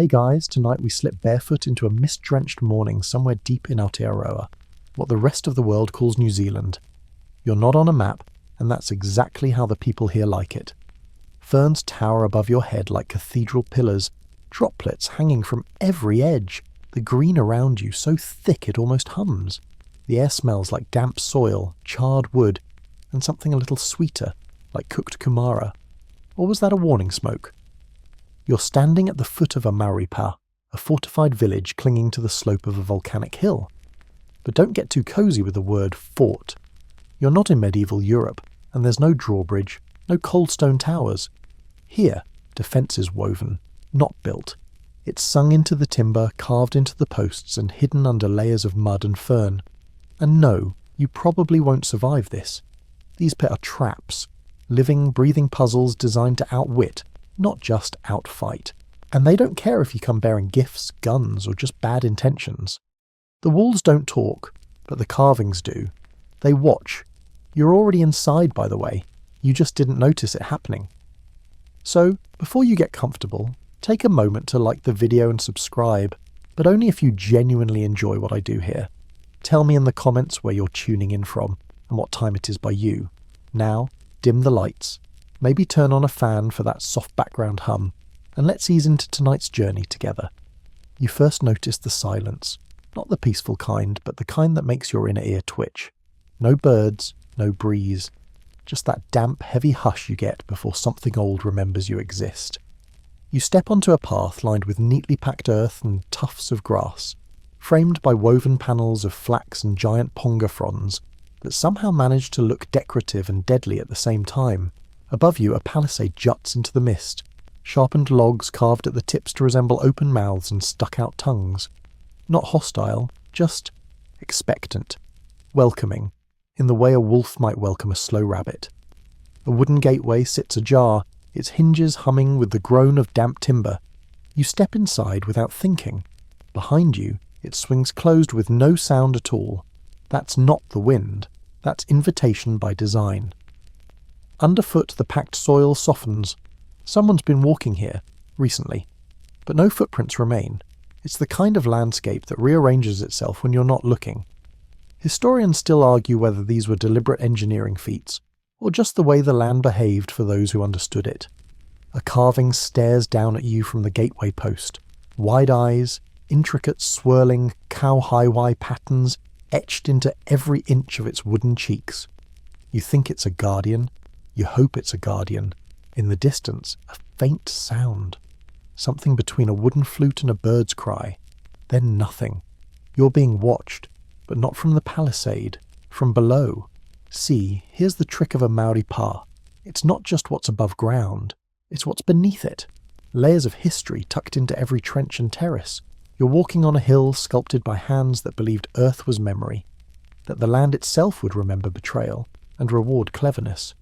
Hey guys, tonight we slip barefoot into a mist-drenched morning somewhere deep in Aotearoa, what the rest of the world calls New Zealand. You're not on a map, and that's exactly how the people here like it. Ferns tower above your head like cathedral pillars, droplets hanging from every edge, the green around you so thick it almost hums. The air smells like damp soil, charred wood, and something a little sweeter, like cooked kumara. Or was that a warning smoke? You're standing at the foot of a Māori, a fortified village clinging to the slope of a volcanic hill. But don't get too cozy with the word fort. You're not in medieval Europe, and there's no drawbridge, no cold stone towers. Here, defence is woven, not built. It's sung into the timber, carved into the posts, and hidden under layers of mud and fern. And no, you probably won't survive this. These pit are traps, living, breathing puzzles designed to outwit, not just outfight. And they don't care if you come bearing gifts, guns, or just bad intentions. The walls don't talk, but the carvings do. They watch. You're already inside, by the way. You just didn't notice it happening. So, before you get comfortable, take a moment to like the video and subscribe, but only if you genuinely enjoy what I do here. Tell me in the comments where you're tuning in from and what time it is by you. Now, dim the lights. Maybe turn on a fan for that soft background hum, and let's ease into tonight's journey together. You first notice the silence, not the peaceful kind, but the kind that makes your inner ear twitch. No birds, no breeze, just that damp, heavy hush you get before something old remembers you exist. You step onto a path lined with neatly packed earth and tufts of grass, framed by woven panels of flax and giant ponga fronds that somehow manage to look decorative and deadly at the same time. Above you, a palisade juts into the mist, sharpened logs carved at the tips to resemble open mouths and stuck-out tongues. Not hostile, just expectant, welcoming, in the way a wolf might welcome a slow rabbit. A wooden gateway sits ajar, its hinges humming with the groan of damp timber. You step inside without thinking. Behind you, it swings closed with no sound at all. That's not the wind. That's invitation by design. Underfoot, the packed soil softens. Someone's been walking here, recently. But no footprints remain. It's the kind of landscape that rearranges itself when you're not looking. Historians still argue whether these were deliberate engineering feats, or just the way the land behaved for those who understood it. A carving stares down at you from the gateway post. Wide eyes, intricate swirling cow-high-wai patterns etched into every inch of its wooden cheeks. You think it's a guardian. You hope it's a guardian. In the distance, a faint sound. Something between a wooden flute and a bird's cry. Then nothing. You're being watched, but not from the palisade, from below. See, here's the trick of a Māori pa. It's not just what's above ground, it's what's beneath it. Layers of history tucked into every trench and terrace. You're walking on a hill sculpted by hands that believed earth was memory, that the land itself would remember betrayal and reward cleverness.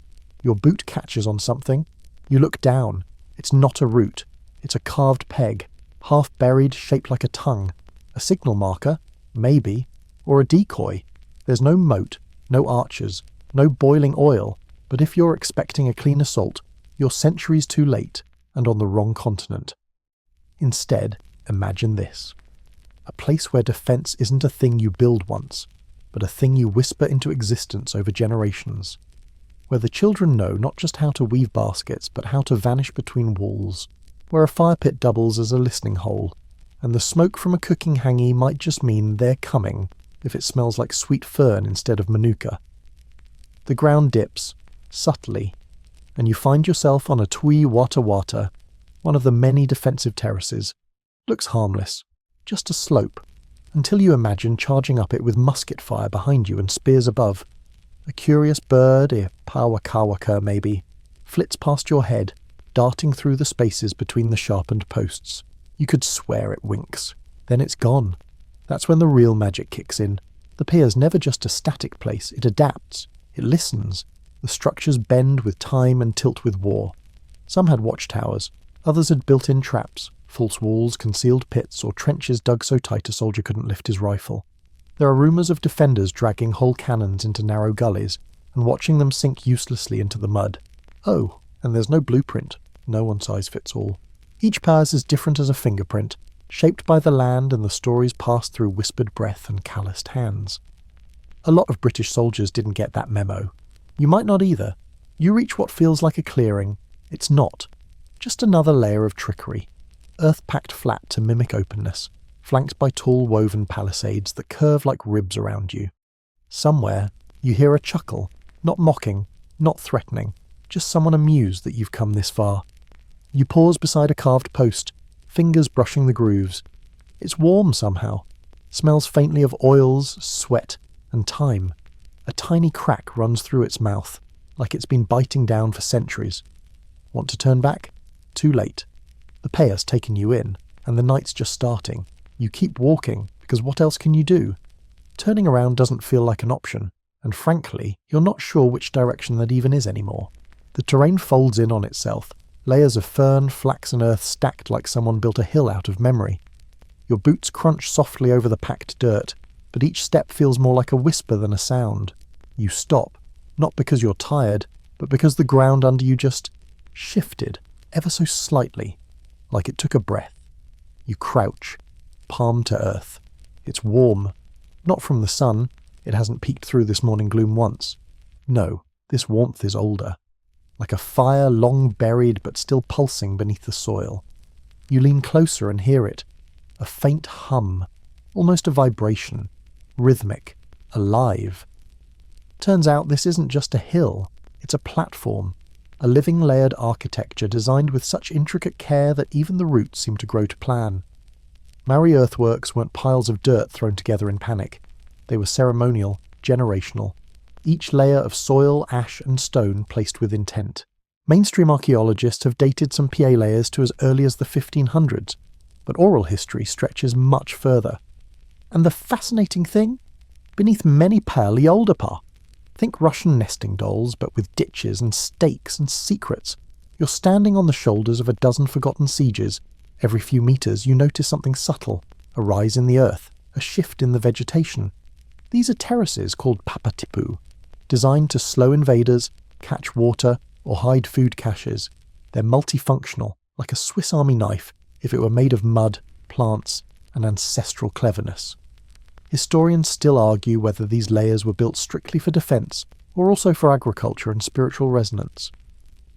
Your boot catches on something. You look down. It's not a root. It's a carved peg, half buried, shaped like a tongue. A signal marker? Maybe. Or a decoy. There's no moat, no archers, no boiling oil. But if you're expecting a clean assault, you're centuries too late and on the wrong continent. Instead, imagine this. A place where defense isn't a thing you build once, but a thing you whisper into existence over generations. Where the children know not just how to weave baskets, but how to vanish between walls, where a fire pit doubles as a listening hole, and the smoke from a cooking hangi might just mean they're coming if it smells like sweet fern instead of manuka. The ground dips, subtly, and you find yourself on a tui wata wata, one of the many defensive terraces. Looks harmless, just a slope, until you imagine charging up it with musket fire behind you and spears above. A curious bird, a pawakawaka maybe, flits past your head, darting through the spaces between the sharpened posts. You could swear it winks. Then it's gone. That's when the real magic kicks in. The pier's never just a static place, it adapts, it listens. The structures bend with time and tilt with war. Some had watchtowers, others had built-in traps, false walls, concealed pits, or trenches dug so tight a soldier couldn't lift his rifle. There are rumours of defenders dragging whole cannons into narrow gullies and watching them sink uselessly into the mud. Oh, and there's no blueprint, no one size fits all. Each pair is as different as a fingerprint, shaped by the land and the stories passed through whispered breath and calloused hands. A lot of British soldiers didn't get that memo. You might not either. You reach what feels like a clearing. It's not. Just another layer of trickery. Earth packed flat to mimic openness, flanked by tall woven palisades that curve like ribs around you. Somewhere, you hear a chuckle, not mocking, not threatening, just someone amused that you've come this far. You pause beside a carved post, fingers brushing the grooves. It's warm somehow. Smells faintly of oils, sweat, and time. A tiny crack runs through its mouth, like it's been biting down for centuries. Want to turn back? Too late. The payer's taken you in, and the night's just starting. You keep walking, because what else can you do? Turning around doesn't feel like an option, and frankly, you're not sure which direction that even is anymore. The terrain folds in on itself, layers of fern, flax and earth stacked like someone built a hill out of memory. Your boots crunch softly over the packed dirt, but each step feels more like a whisper than a sound. You stop, not because you're tired, but because the ground under you just shifted, ever so slightly, like it took a breath. You crouch, palm to earth. It's warm. Not from the sun. It hasn't peeked through this morning gloom once. No, this warmth is older. Like a fire long buried but still pulsing beneath the soil. You lean closer and hear it. A faint hum, almost a vibration. Rhythmic. Alive. Turns out this isn't just a hill. It's a platform. A living layered architecture designed with such intricate care that even the roots seem to grow to plan. Maori earthworks weren't piles of dirt thrown together in panic. They were ceremonial, generational. Each layer of soil, ash and stone placed with intent. Mainstream archaeologists have dated some PA layers to as early as the 1500s, but oral history stretches much further. And the fascinating thing? Beneath many pali older pa. Think Russian nesting dolls, but with ditches and stakes and secrets. You're standing on the shoulders of a dozen forgotten sieges. Every few meters you notice something subtle, a rise in the earth, a shift in the vegetation. These are terraces called papatipu, designed to slow invaders, catch water, or hide food caches. They're multifunctional, like a Swiss Army knife, if it were made of mud, plants, and ancestral cleverness. Historians still argue whether these layers were built strictly for defence, or also for agriculture and spiritual resonance.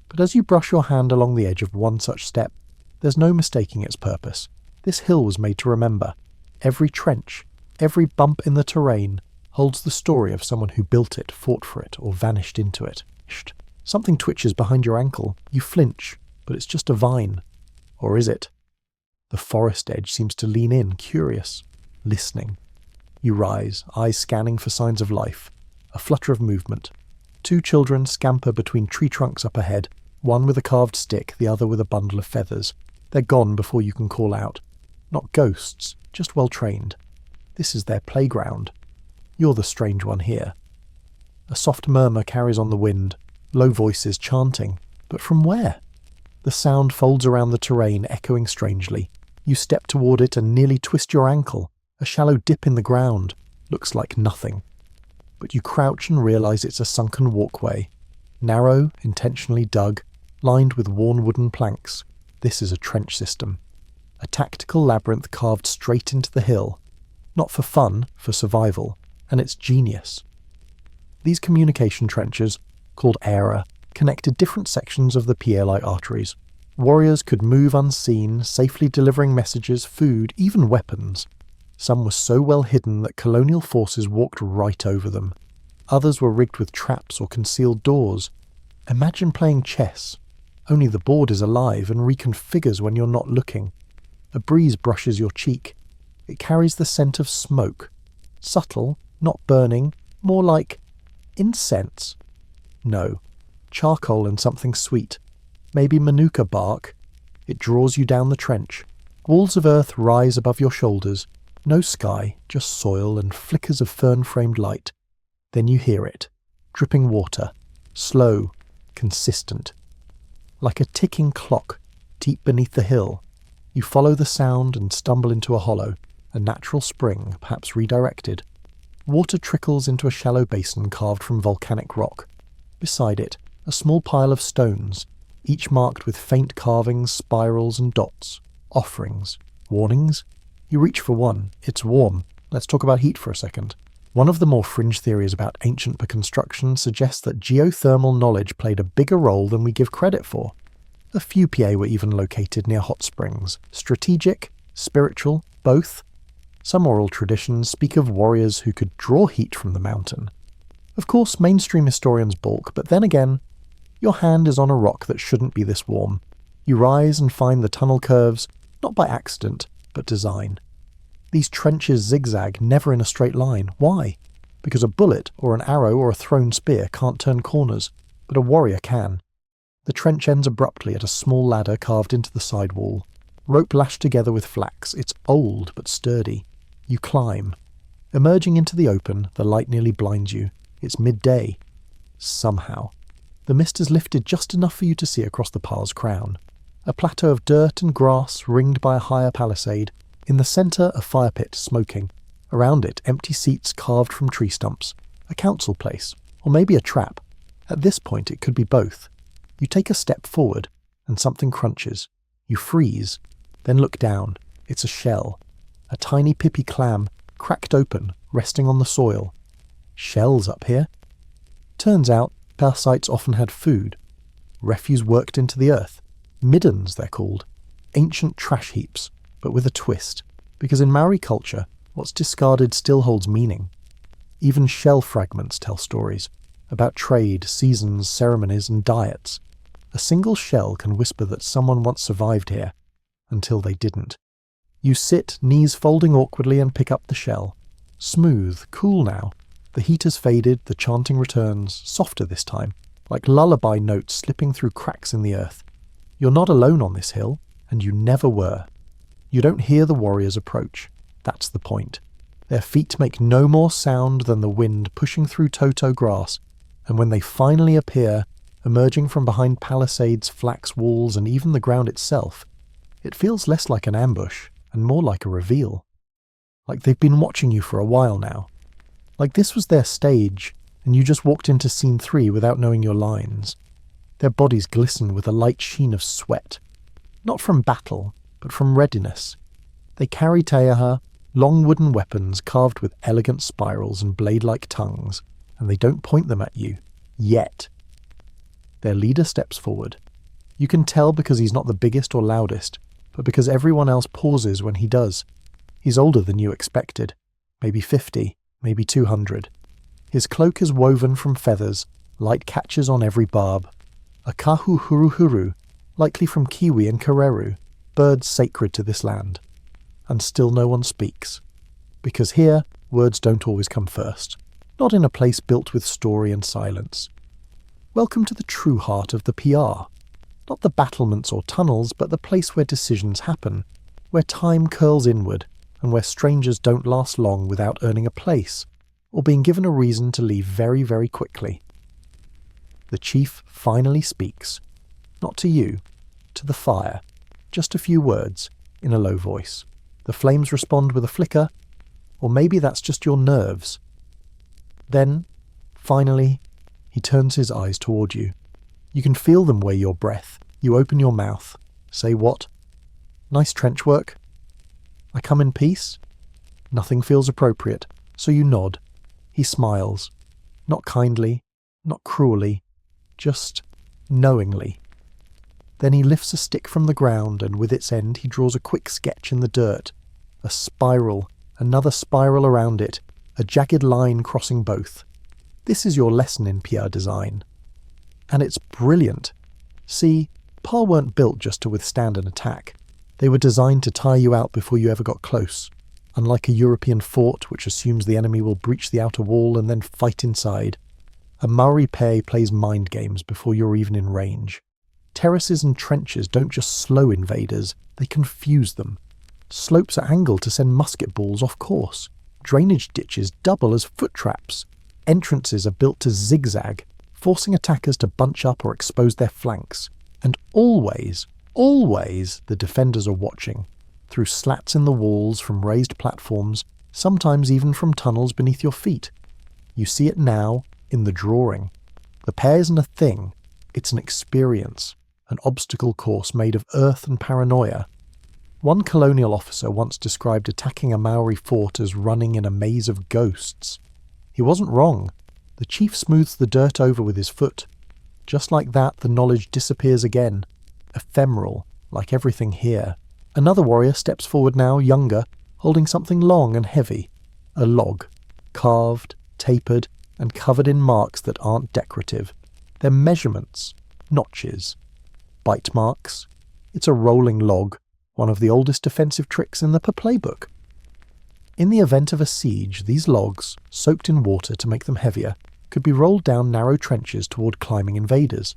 But as you brush your hand along the edge of one such step, there's no mistaking its purpose. This hill was made to remember. Every trench, every bump in the terrain, holds the story of someone who built it, fought for it, or vanished into it. Something twitches behind your ankle. You flinch, but it's just a vine. Or is it? The forest edge seems to lean in, curious, listening. You rise, eyes scanning for signs of life. A flutter of movement. Two children scamper between tree trunks up ahead, one with a carved stick, the other with a bundle of feathers. They're gone before you can call out. Not ghosts, just well trained. This is their playground. You're the strange one here. A soft murmur carries on the wind, low voices chanting. But from where? The sound folds around the terrain, echoing strangely. You step toward it and nearly twist your ankle. A shallow dip in the ground. Looks like nothing. But you crouch and realise it's a sunken walkway. Narrow, intentionally dug, lined with worn wooden planks. This is a trench system. A tactical labyrinth carved straight into the hill. Not for fun, for survival. And it's genius. These communication trenches, called era, connected different sections of the PLI arteries. Warriors could move unseen, safely delivering messages, food, even weapons. Some were so well hidden that colonial forces walked right over them. Others were rigged with traps or concealed doors. Imagine playing chess. Only the board is alive and reconfigures when you're not looking. A breeze brushes your cheek. It carries the scent of smoke. Subtle, not burning, more like incense. No, charcoal and something sweet. Maybe manuka bark. It draws you down the trench. Walls of earth rise above your shoulders. No sky, just soil and flickers of fern-framed light. Then you hear it. Dripping water. Slow. Consistent. Like a ticking clock, deep beneath the hill. You follow the sound and stumble into a hollow. A natural spring, perhaps redirected. Water trickles into a shallow basin carved from volcanic rock. Beside it, a small pile of stones. each marked with faint carvings, spirals and dots. Offerings. Warnings? You reach for one. It's warm. Let's talk about heat for a second. One of the more fringe theories about ancient construction suggests that geothermal knowledge played a bigger role than we give credit for. A few PA were even located near hot springs. Strategic? Spiritual? Both? Some oral traditions speak of warriors who could draw heat from the mountain. Of course, mainstream historians balk, but then again, your hand is on a rock that shouldn't be this warm. You rise and find the tunnel curves, not by accident, but design. These trenches zigzag, never in a straight line. Why? Because a bullet or an arrow or a thrown spear can't turn corners, but a warrior can. The trench ends abruptly at a small ladder carved into the side wall. Rope lashed together with flax. It's old but sturdy. You climb. Emerging into the open, the light nearly blinds you. It's midday. Somehow. The mist is lifted just enough for you to see across the pa's crown. A plateau of dirt and grass ringed by a higher palisade. In the centre, a fire pit smoking. Around it, empty seats carved from tree stumps. A council place. Or maybe a trap. At this point, it could be both. You take a step forward, and something crunches. You freeze. Then look down. It's a shell. A tiny pippy clam, cracked open, resting on the soil. Shells up here? Turns out, parasites often had food. Refuse worked into the earth. Middens, they're called. Ancient trash heaps, but with a twist. Because in Maori culture, what's discarded still holds meaning. Even shell fragments tell stories. About trade, seasons, ceremonies, and diets. A single shell can whisper that someone once survived here. Until they didn't. You sit, knees folding awkwardly, and pick up the shell. Smooth, cool now. The heat has faded, the chanting returns, softer this time, like lullaby notes slipping through cracks in the earth. You're not alone on this hill, and you never were. You don't hear the warriors approach. That's the point. Their feet make no more sound than the wind pushing through toto grass, and when they finally appear, emerging from behind palisades, flax walls, and even the ground itself, it feels less like an ambush, and more like a reveal. Like they've been watching you for a while now. Like this was their stage, and you just walked into scene 3 without knowing your lines. Their bodies glisten with a light sheen of sweat. Not from battle, but from readiness. They carry teaha, long wooden weapons carved with elegant spirals and blade-like tongues, and they don't point them at you. Yet. Their leader steps forward. You can tell because he's not the biggest or loudest, but because everyone else pauses when he does. He's older than you expected. Maybe 50, maybe 200. His cloak is woven from feathers, light catches on every barb. A kahu huru, likely from kiwi and kareru, birds sacred to this land. And still no one speaks. Because here, words don't always come first. Not in a place built with story and silence. Welcome to the true heart of the PR. Not the battlements or tunnels, but the place where decisions happen, where time curls inward, and where strangers don't last long without earning a place, or being given a reason to leave very, very quickly. The chief finally speaks. Not to you, to the fire. Just a few words, in a low voice. The flames respond with a flicker, or maybe that's just your nerves. Then, finally, he turns his eyes toward you. You can feel them weigh your breath. You open your mouth. Say what? Nice trench work. I come in peace? Nothing feels appropriate, so you nod. He smiles. Not kindly, not cruelly, just knowingly. Then he lifts a stick from the ground, and with its end he draws a quick sketch in the dirt. A spiral, another spiral around it, a jagged line crossing both. This is your lesson in PR design. And it's brilliant. See, PAR weren't built just to withstand an attack. They were designed to tire you out before you ever got close. Unlike a European fort, which assumes the enemy will breach the outer wall and then fight inside, a Māori pei plays mind games before you're even in range. Terraces and trenches don't just slow invaders, they confuse them. Slopes are angled to send musket balls off course. Drainage ditches double as foot traps. Entrances are built to zigzag, forcing attackers to bunch up or expose their flanks. And always, the defenders are watching. Through slats in the walls, from raised platforms, sometimes even from tunnels beneath your feet. You see it now, in the drawing. The pair isn't a thing, it's an experience. an obstacle course made of earth and paranoia. One colonial officer once described attacking a Maori fort as running in a maze of ghosts. He wasn't wrong. The chief smooths the dirt over with his foot. Just like that, the knowledge disappears again, ephemeral, like everything here. Another warrior steps forward now, younger, holding something long and heavy. A log, carved, tapered, and covered in marks that aren't decorative. They're measurements, notches, bite marks. It's a rolling log, one of the oldest defensive tricks in the playbook. In the event of a siege, these logs, soaked in water to make them heavier, could be rolled down narrow trenches toward climbing invaders.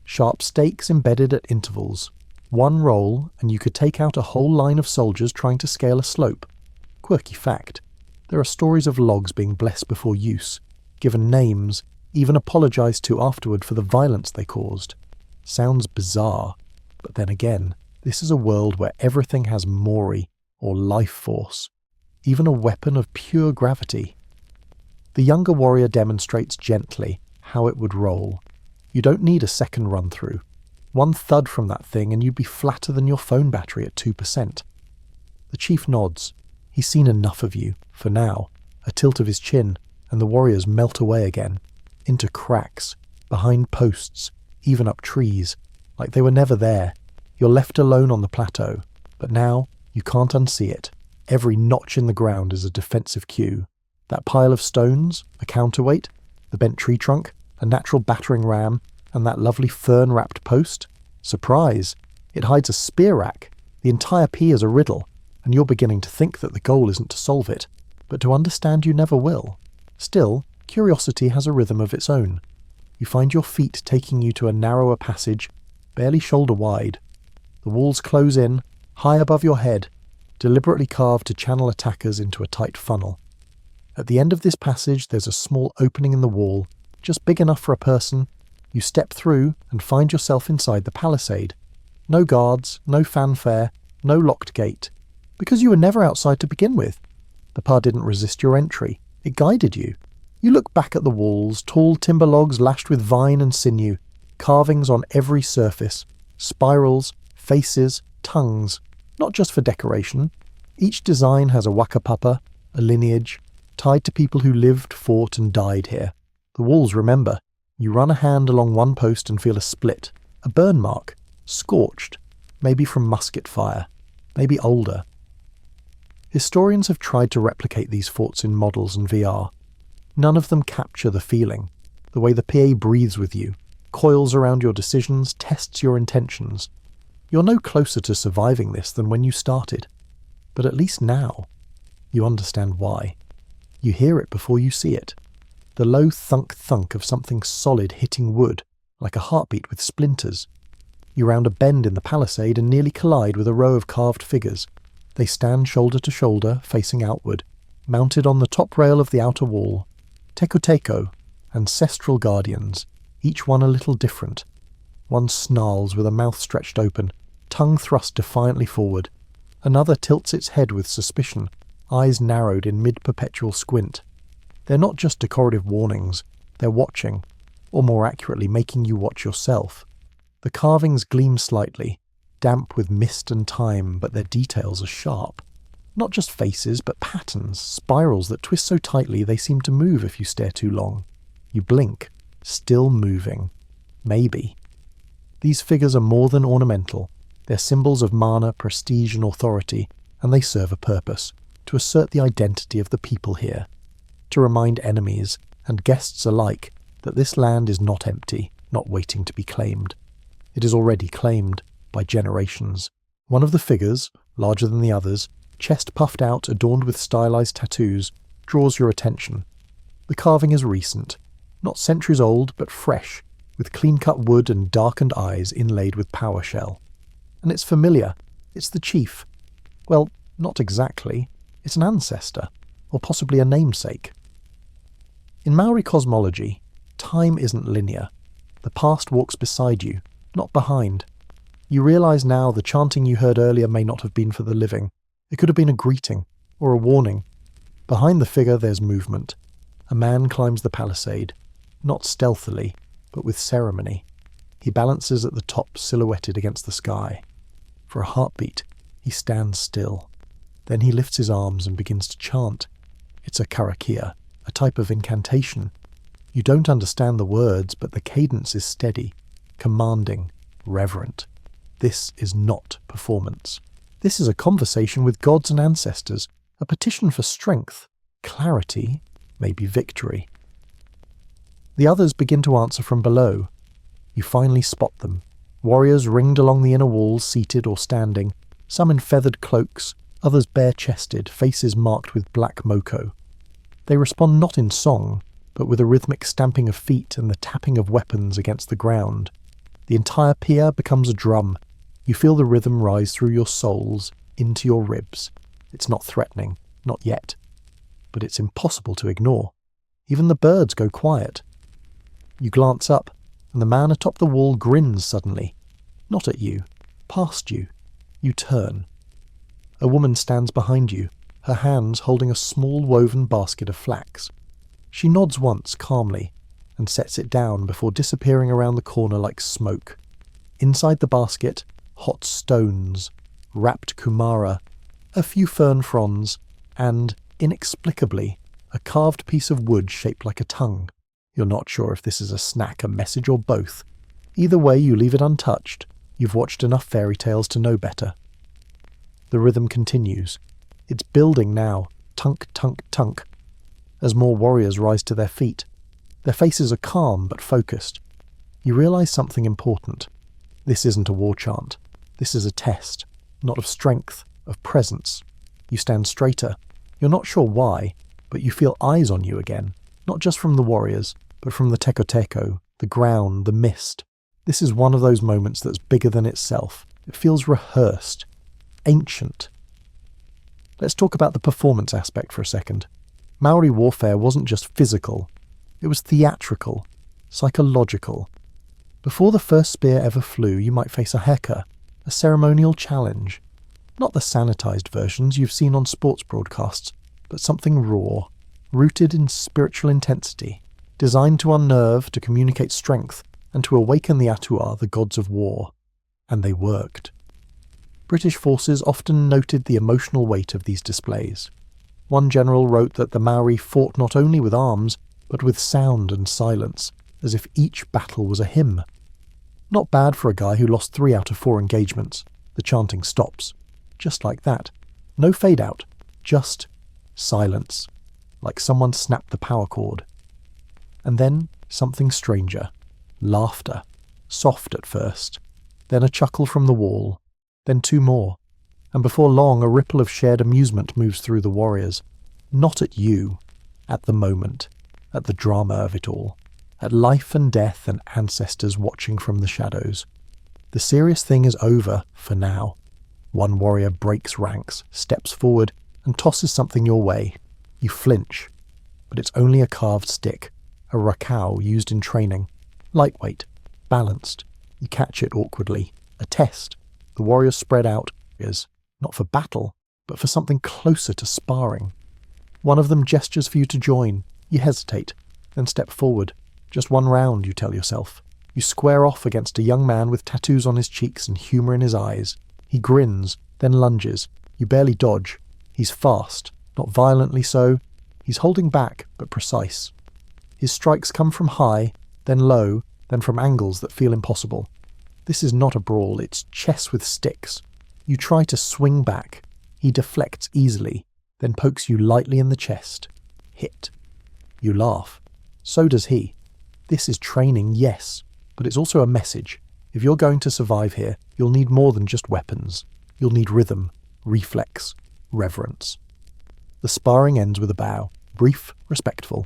Sharp stakes embedded at intervals. One roll, and you could take out a whole line of soldiers trying to scale a slope. Quirky fact. There are stories of logs being blessed before use, given names, even apologised to afterward for the violence they caused. Sounds bizarre, but then again, this is a world where everything has Māori, or life force, even a weapon of pure gravity. The younger warrior demonstrates gently how it would roll. You don't need a second run-through. One thud from that thing and you'd be flatter than your phone battery at 2%. The chief nods. He's seen enough of you, for now. A tilt of his chin, and the warriors melt away again, into cracks, behind posts, even up trees, like they were never there. You're left alone on the plateau, but now you can't unsee it. Every notch in the ground is a defensive cue. That pile of stones, a counterweight, the bent tree trunk, a natural battering ram, and that lovely fern-wrapped post? Surprise! It hides a spear rack. The entire P is a riddle, and you're beginning to think that the goal isn't to solve it, but to understand you never will. Still, curiosity has a rhythm of its own. You find your feet taking you to a narrower passage, barely shoulder wide. The walls close in, high above your head, deliberately carved to channel attackers into a tight funnel. At the end of this passage there's a small opening in the wall, just big enough for a person. You step through and find yourself inside the palisade. No guards, no fanfare, no locked gate. Because you were never outside to begin with. The PA didn't resist your entry. It guided you. You look back at the walls, tall timber logs lashed with vine and sinew, carvings on every surface, spirals, faces, tongues, not just for decoration. Each design has a wakapapa, a lineage, tied to people who lived, fought and died here. The walls remember. You run a hand along one post and feel a split, a burn mark, scorched, maybe from musket fire, maybe older. Historians have tried to replicate these forts in models and VR. None of them capture the feeling, the way the PA breathes with you, coils around your decisions, tests your intentions. You're no closer to surviving this than when you started. But at least now, you understand why. You hear it before you see it. The low thunk-thunk of something solid hitting wood, like a heartbeat with splinters. You round a bend in the palisade and nearly collide with a row of carved figures. They stand shoulder to shoulder, facing outward, mounted on the top rail of the outer wall. Teko, ancestral guardians, each one a little different. One snarls with a mouth stretched open, tongue thrust defiantly forward. Another tilts its head with suspicion, eyes narrowed in mid-perpetual squint. They're not just decorative warnings, they're watching, or more accurately making you watch yourself. The carvings gleam slightly, damp with mist and time, but their details are sharp. Not just faces, but patterns, spirals that twist so tightly they seem to move if you stare too long. You blink, still moving. Maybe. These figures are more than ornamental. They're symbols of mana, prestige and authority, and they serve a purpose, to assert the identity of the people here. To remind enemies and guests alike that this land is not empty, not waiting to be claimed. It is already claimed by generations. One of the figures, larger than the others, chest puffed out, adorned with stylized tattoos, draws your attention. The carving is recent, not centuries old, but fresh, with clean-cut wood and darkened eyes inlaid with PowerShell. And it's familiar. It's the chief. Well, not exactly. It's an ancestor, or possibly a namesake. In Maori cosmology, time isn't linear. The past walks beside you, not behind. You realise now the chanting you heard earlier may not have been for the living. It could have been a greeting, or a warning. Behind the figure there's movement. A man climbs the palisade, not stealthily, but with ceremony. He balances at the top, silhouetted against the sky. For a heartbeat, he stands still. Then he lifts his arms and begins to chant. It's a karakia, a type of incantation. You don't understand the words, but the cadence is steady, commanding, reverent. This is not performance. This is a conversation with gods and ancestors, a petition for strength, clarity, maybe victory. The others begin to answer from below. You finally spot them. Warriors ringed along the inner walls, seated or standing, some in feathered cloaks, others bare-chested, faces marked with black moko. They respond not in song, but with a rhythmic stamping of feet and the tapping of weapons against the ground. The entire pier becomes a drum. You feel the rhythm rise through your souls, into your ribs. It's not threatening, not yet. But it's impossible to ignore. Even the birds go quiet. You glance up, and the man atop the wall grins suddenly. Not at you, past you. You turn. A woman stands behind you, her hands holding a small woven basket of flax. She nods once calmly, and sets it down before disappearing around the corner like smoke. Inside the basket, hot stones, wrapped kumara, a few fern fronds, and, inexplicably, a carved piece of wood shaped like a tongue. You're not sure if this is a snack, a message, or both. Either way, you leave it untouched. You've watched enough fairy tales to know better. The rhythm continues. It's building now, tunk, tunk, tunk, as more warriors rise to their feet. Their faces are calm but focused. You realise something important. This isn't a war chant. This is a test, not of strength, of presence. You stand straighter. You're not sure why, but you feel eyes on you again, not just from the warriors, but from the teko, the ground, the mist. This is one of those moments that's bigger than itself. It feels rehearsed, ancient. Let's talk about the performance aspect for a second. Maori warfare wasn't just physical. It was theatrical, psychological. Before the first spear ever flew, you might face a heka, a ceremonial challenge. Not the sanitized versions you've seen on sports broadcasts, but something raw, rooted in spiritual intensity, designed to unnerve, to communicate strength, and to awaken the Atua, the gods of war. And they worked. British forces often noted the emotional weight of these displays. One general wrote that the Maori fought not only with arms, but with sound and silence, as if each battle was a hymn. Not bad for a guy who lost 3 out of 4 engagements. The chanting stops. Just like that. No fade out. Just silence. Like someone snapped the power cord. And then something stranger. Laughter. Soft at first. Then a chuckle from the wall. Then 2 more. And before long a ripple of shared amusement moves through the warriors. Not at you. At the moment. At the drama of it all. At life and death and ancestors watching from the shadows. The serious thing is over for now. One warrior breaks ranks, steps forward, and tosses something your way. You flinch. But it's only a carved stick. A rakau used in training. Lightweight. Balanced. You catch it awkwardly. A test. The warriors spread out. Not for battle, but for something closer to sparring. One of them gestures for you to join. You hesitate, then step forward. Just 1 round, you tell yourself. You square off against a young man with tattoos on his cheeks and humour in his eyes. He grins, then lunges. You barely dodge. He's fast, not violently so. He's holding back, but precise. His strikes come from high, then low, then from angles that feel impossible. This is not a brawl, it's chess with sticks. You try to swing back. He deflects easily, then pokes you lightly in the chest. Hit. You laugh. So does he. This is training, yes, but it's also a message. If you're going to survive here, you'll need more than just weapons. You'll need rhythm, reflex, reverence. The sparring ends with a bow, brief, respectful.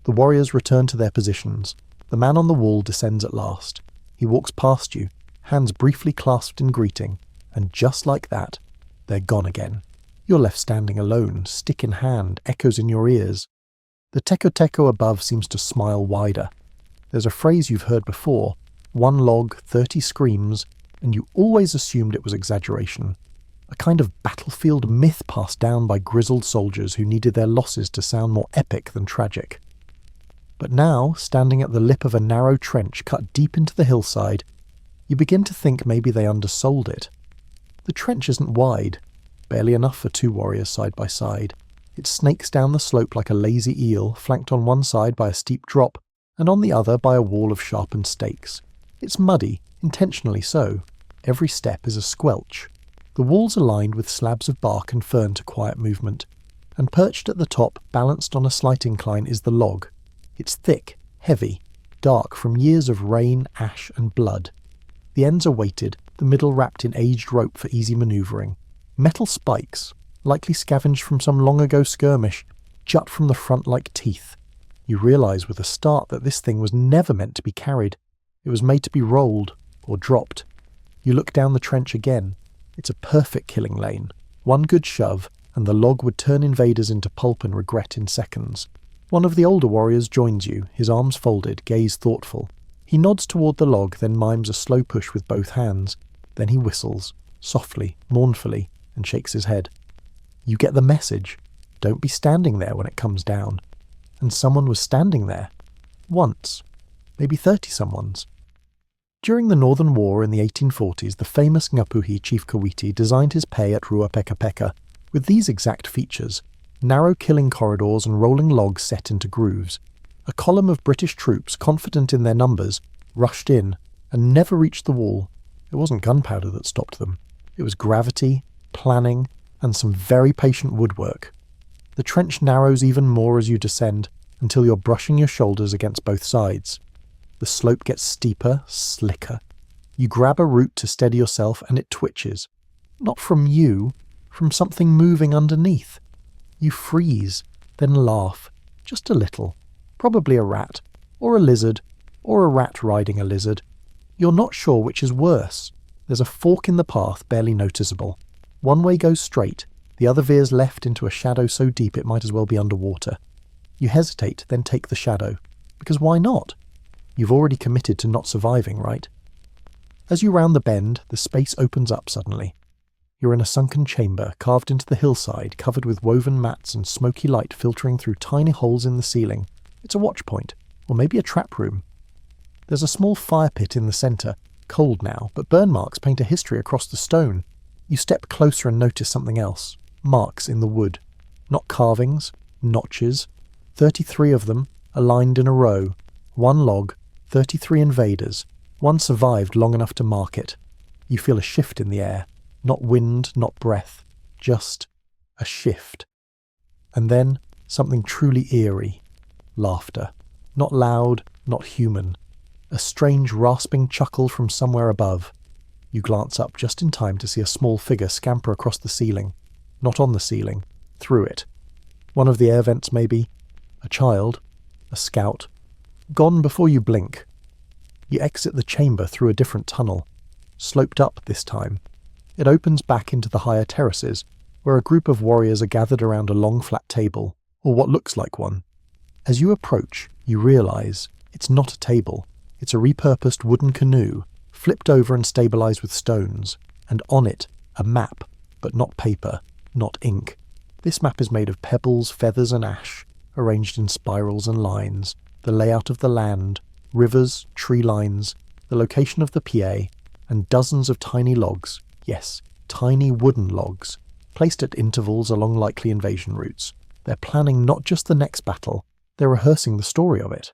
The warriors return to their positions. The man on the wall descends at last. He walks past you, hands briefly clasped in greeting, and just like that, they're gone again. You're left standing alone, stick in hand, echoes in your ears. The teko above seems to smile wider. There's a phrase you've heard before, 1 log, 30 screams, and you always assumed it was exaggeration. A kind of battlefield myth passed down by grizzled soldiers who needed their losses to sound more epic than tragic. But now, standing at the lip of a narrow trench cut deep into the hillside, you begin to think maybe they undersold it. The trench isn't wide, barely enough for 2 warriors side by side. It snakes down the slope like a lazy eel, flanked on one side by a steep drop, and on the other by a wall of sharpened stakes. It's muddy, intentionally so. Every step is a squelch. The walls are lined with slabs of bark and fern to quiet movement, and perched at the top, balanced on a slight incline, is the log. It's thick, heavy, dark from years of rain, ash and blood. The ends are weighted, the middle wrapped in aged rope for easy manoeuvring. Metal spikes, likely scavenged from some long-ago skirmish, jut from the front like teeth. You realise with a start that this thing was never meant to be carried. It was made to be rolled, or dropped. You look down the trench again. It's a perfect killing lane. One good shove, and the log would turn invaders into pulp and regret in seconds. One of the older warriors joins you, his arms folded, gaze thoughtful. He nods toward the log, then mimes a slow push with both hands. Then he whistles, softly, mournfully, and shakes his head. You get the message. Don't be standing there when it comes down. And someone was standing there. Once. Maybe 30 someones. During the Northern War in the 1840s, the famous Ngapuhi Chief Kawiti designed his pay at Ruapekapeka with these exact features: narrow killing corridors and rolling logs set into grooves. A column of British troops, confident in their numbers, rushed in and never reached the wall. It wasn't gunpowder that stopped them. It was gravity, planning, and some very patient woodwork. The trench narrows even more as you descend, until you're brushing your shoulders against both sides. The slope gets steeper, slicker. You grab a root to steady yourself and it twitches. Not from you, from something moving underneath. You freeze, then laugh, just a little. Probably a rat, or a lizard, or a rat riding a lizard. You're not sure which is worse. There's a fork in the path, barely noticeable. One way goes straight, the other veers left into a shadow so deep it might as well be underwater. You hesitate, then take the shadow. Because why not? You've already committed to not surviving, right? As you round the bend, the space opens up suddenly. You're in a sunken chamber, carved into the hillside, covered with woven mats and smoky light filtering through tiny holes in the ceiling. It's a watch point, or maybe a trap room. There's a small fire pit in the centre, cold now, but burn marks paint a history across the stone. You step closer and notice something else. Marks in the wood. Not carvings, notches. 33 of them, aligned in a row. One log, 33 invaders. One survived long enough to mark it. You feel a shift in the air. Not wind, not breath. Just a shift. And then something truly eerie. Laughter. Not loud, not human. A strange rasping chuckle from somewhere above. You glance up just in time to see a small figure scamper across the ceiling. Not on the ceiling, through it. One of the air vents maybe. A child. A scout. Gone before you blink. You exit the chamber through a different tunnel. Sloped up this time. It opens back into the higher terraces, where a group of warriors are gathered around a long flat table, or what looks like one. As you approach, you realise it's not a table. It's a repurposed wooden canoe, flipped over and stabilised with stones, and on it, a map, but not paper, not ink. This map is made of pebbles, feathers and ash, arranged in spirals and lines, the layout of the land, rivers, tree lines, the location of the PA, and dozens of tiny logs, yes, tiny wooden logs, placed at intervals along likely invasion routes. They're planning not just the next battle, they're rehearsing the story of it.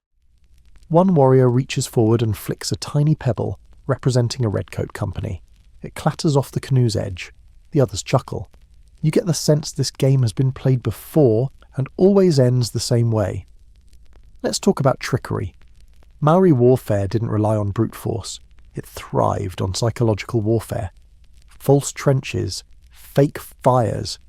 One warrior reaches forward and flicks a tiny pebble, representing a redcoat company. It clatters off the canoe's edge. The others chuckle. You get the sense this game has been played before and always ends the same way. Let's talk about trickery. Maori warfare didn't rely on brute force. It thrived on psychological warfare. False trenches, fake fires,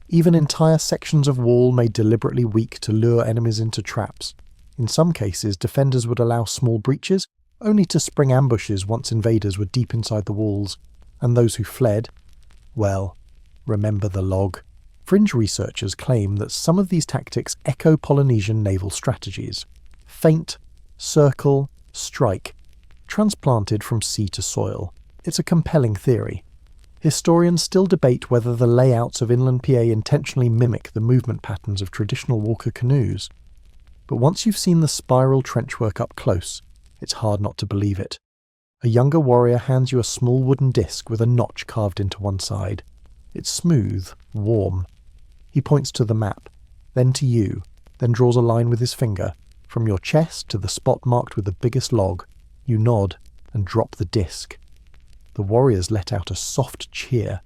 even entire sections of wall made deliberately weak to lure enemies into traps. In some cases, defenders would allow small breaches, only to spring ambushes once invaders were deep inside the walls, and those who fled, well, remember the log. Fringe researchers claim that some of these tactics echo Polynesian naval strategies. Feint, circle, strike, transplanted from sea to soil. It's a compelling theory. Historians still debate whether the layouts of inland PA intentionally mimic the movement patterns of traditional Walker canoes. But once you've seen the spiral trenchwork up close, it's hard not to believe it. A younger warrior hands you a small wooden disc with a notch carved into one side. It's smooth, warm. He points to the map, then to you, then draws a line with his finger. From your chest to the spot marked with the biggest log, you nod and drop the disc. The warriors let out a soft cheer.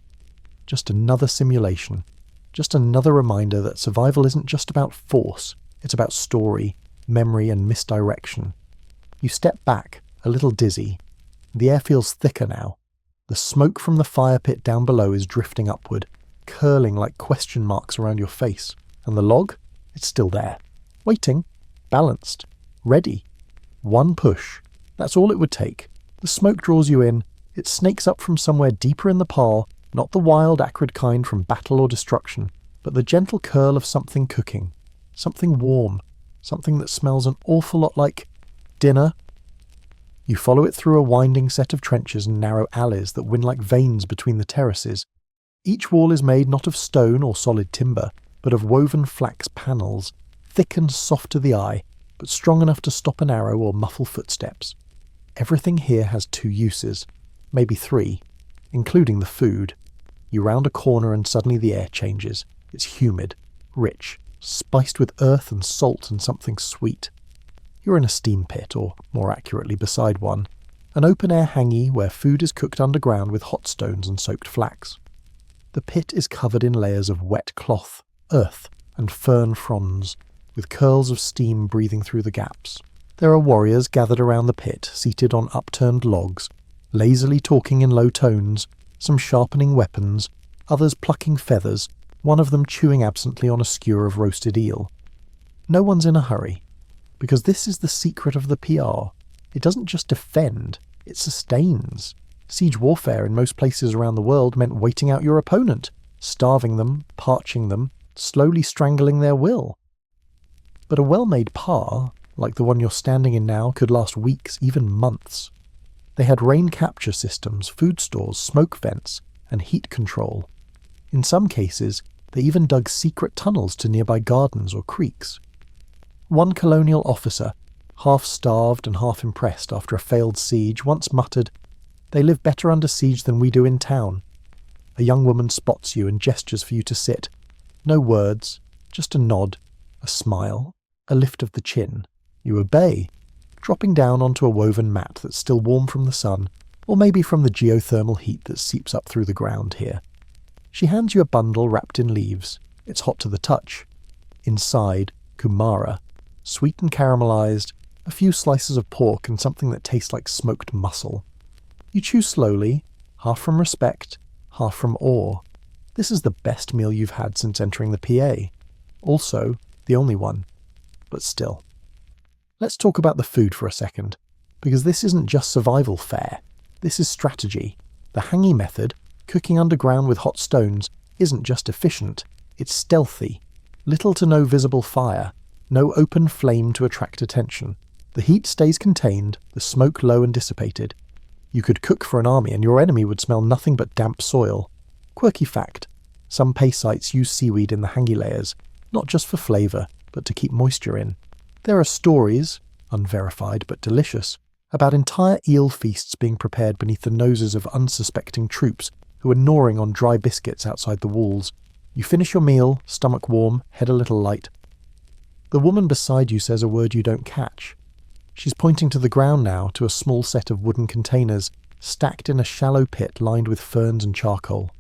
Just another simulation. Just another reminder that survival isn't just about force. It's about story, memory, and misdirection. You step back, a little dizzy. The air feels thicker now. The smoke from the fire pit down below is drifting upward, curling like question marks around your face. And the log? It's still there. Waiting. Balanced. Ready. One push. That's all it would take. The smoke draws you in. It snakes up from somewhere deeper in the pile, not the wild, acrid kind from battle or destruction, but the gentle curl of something cooking. Something warm. Something that smells an awful lot like dinner. You follow it through a winding set of trenches and narrow alleys that wind like veins between the terraces. Each wall is made not of stone or solid timber, but of woven flax panels, thick and soft to the eye, but strong enough to stop an arrow or muffle footsteps. Everything here has two uses, maybe three, including the food. You round a corner and suddenly the air changes. It's humid, rich, spiced with earth and salt and something sweet. You're in a steam pit, or more accurately beside one, an open-air hangee where food is cooked underground with hot stones and soaked flax. The pit is covered in layers of wet cloth, earth, and fern fronds, with curls of steam breathing through the gaps. There are warriors gathered around the pit, seated on upturned logs, lazily talking in low tones, some sharpening weapons, others plucking feathers, one of them chewing absently on a skewer of roasted eel. No one's in a hurry, because this is the secret of the PR. It doesn't just defend, it sustains. Siege warfare in most places around the world meant waiting out your opponent, starving them, parching them, slowly strangling their will. But a well-made par, like the one you're standing in now, could last weeks, even months. They had rain capture systems, food stores, smoke vents, and heat control. In some cases, they even dug secret tunnels to nearby gardens or creeks. One colonial officer, half starved and half impressed after a failed siege, once muttered, "They live better under siege than we do in town." A young woman spots you and gestures for you to sit. No words, just a nod, a smile, a lift of the chin. You obey, dropping down onto a woven mat that's still warm from the sun, or maybe from the geothermal heat that seeps up through the ground here. She hands you a bundle wrapped in leaves. It's hot to the touch. Inside, kumara, sweet and caramelized, a few slices of pork and something that tastes like smoked mussel. You chew slowly, half from respect, half from awe. This is the best meal you've had since entering the PA. Also, the only one. But still. Let's talk about the food for a second, because this isn't just survival fare. This is strategy. The hangee method, cooking underground with hot stones, isn't just efficient, it's stealthy. Little to no visible fire, no open flame to attract attention. The heat stays contained, the smoke low and dissipated. You could cook for an army and your enemy would smell nothing but damp soil. Quirky fact, some pay sites use seaweed in the hangee layers, not just for flavour, but to keep moisture in. There are stories, unverified but delicious, about entire eel feasts being prepared beneath the noses of unsuspecting troops who are gnawing on dry biscuits outside the walls. You finish your meal, stomach warm, head a little light. The woman beside you says a word you don't catch. She's pointing to the ground now, to a small set of wooden containers, stacked in a shallow pit lined with ferns and charcoal.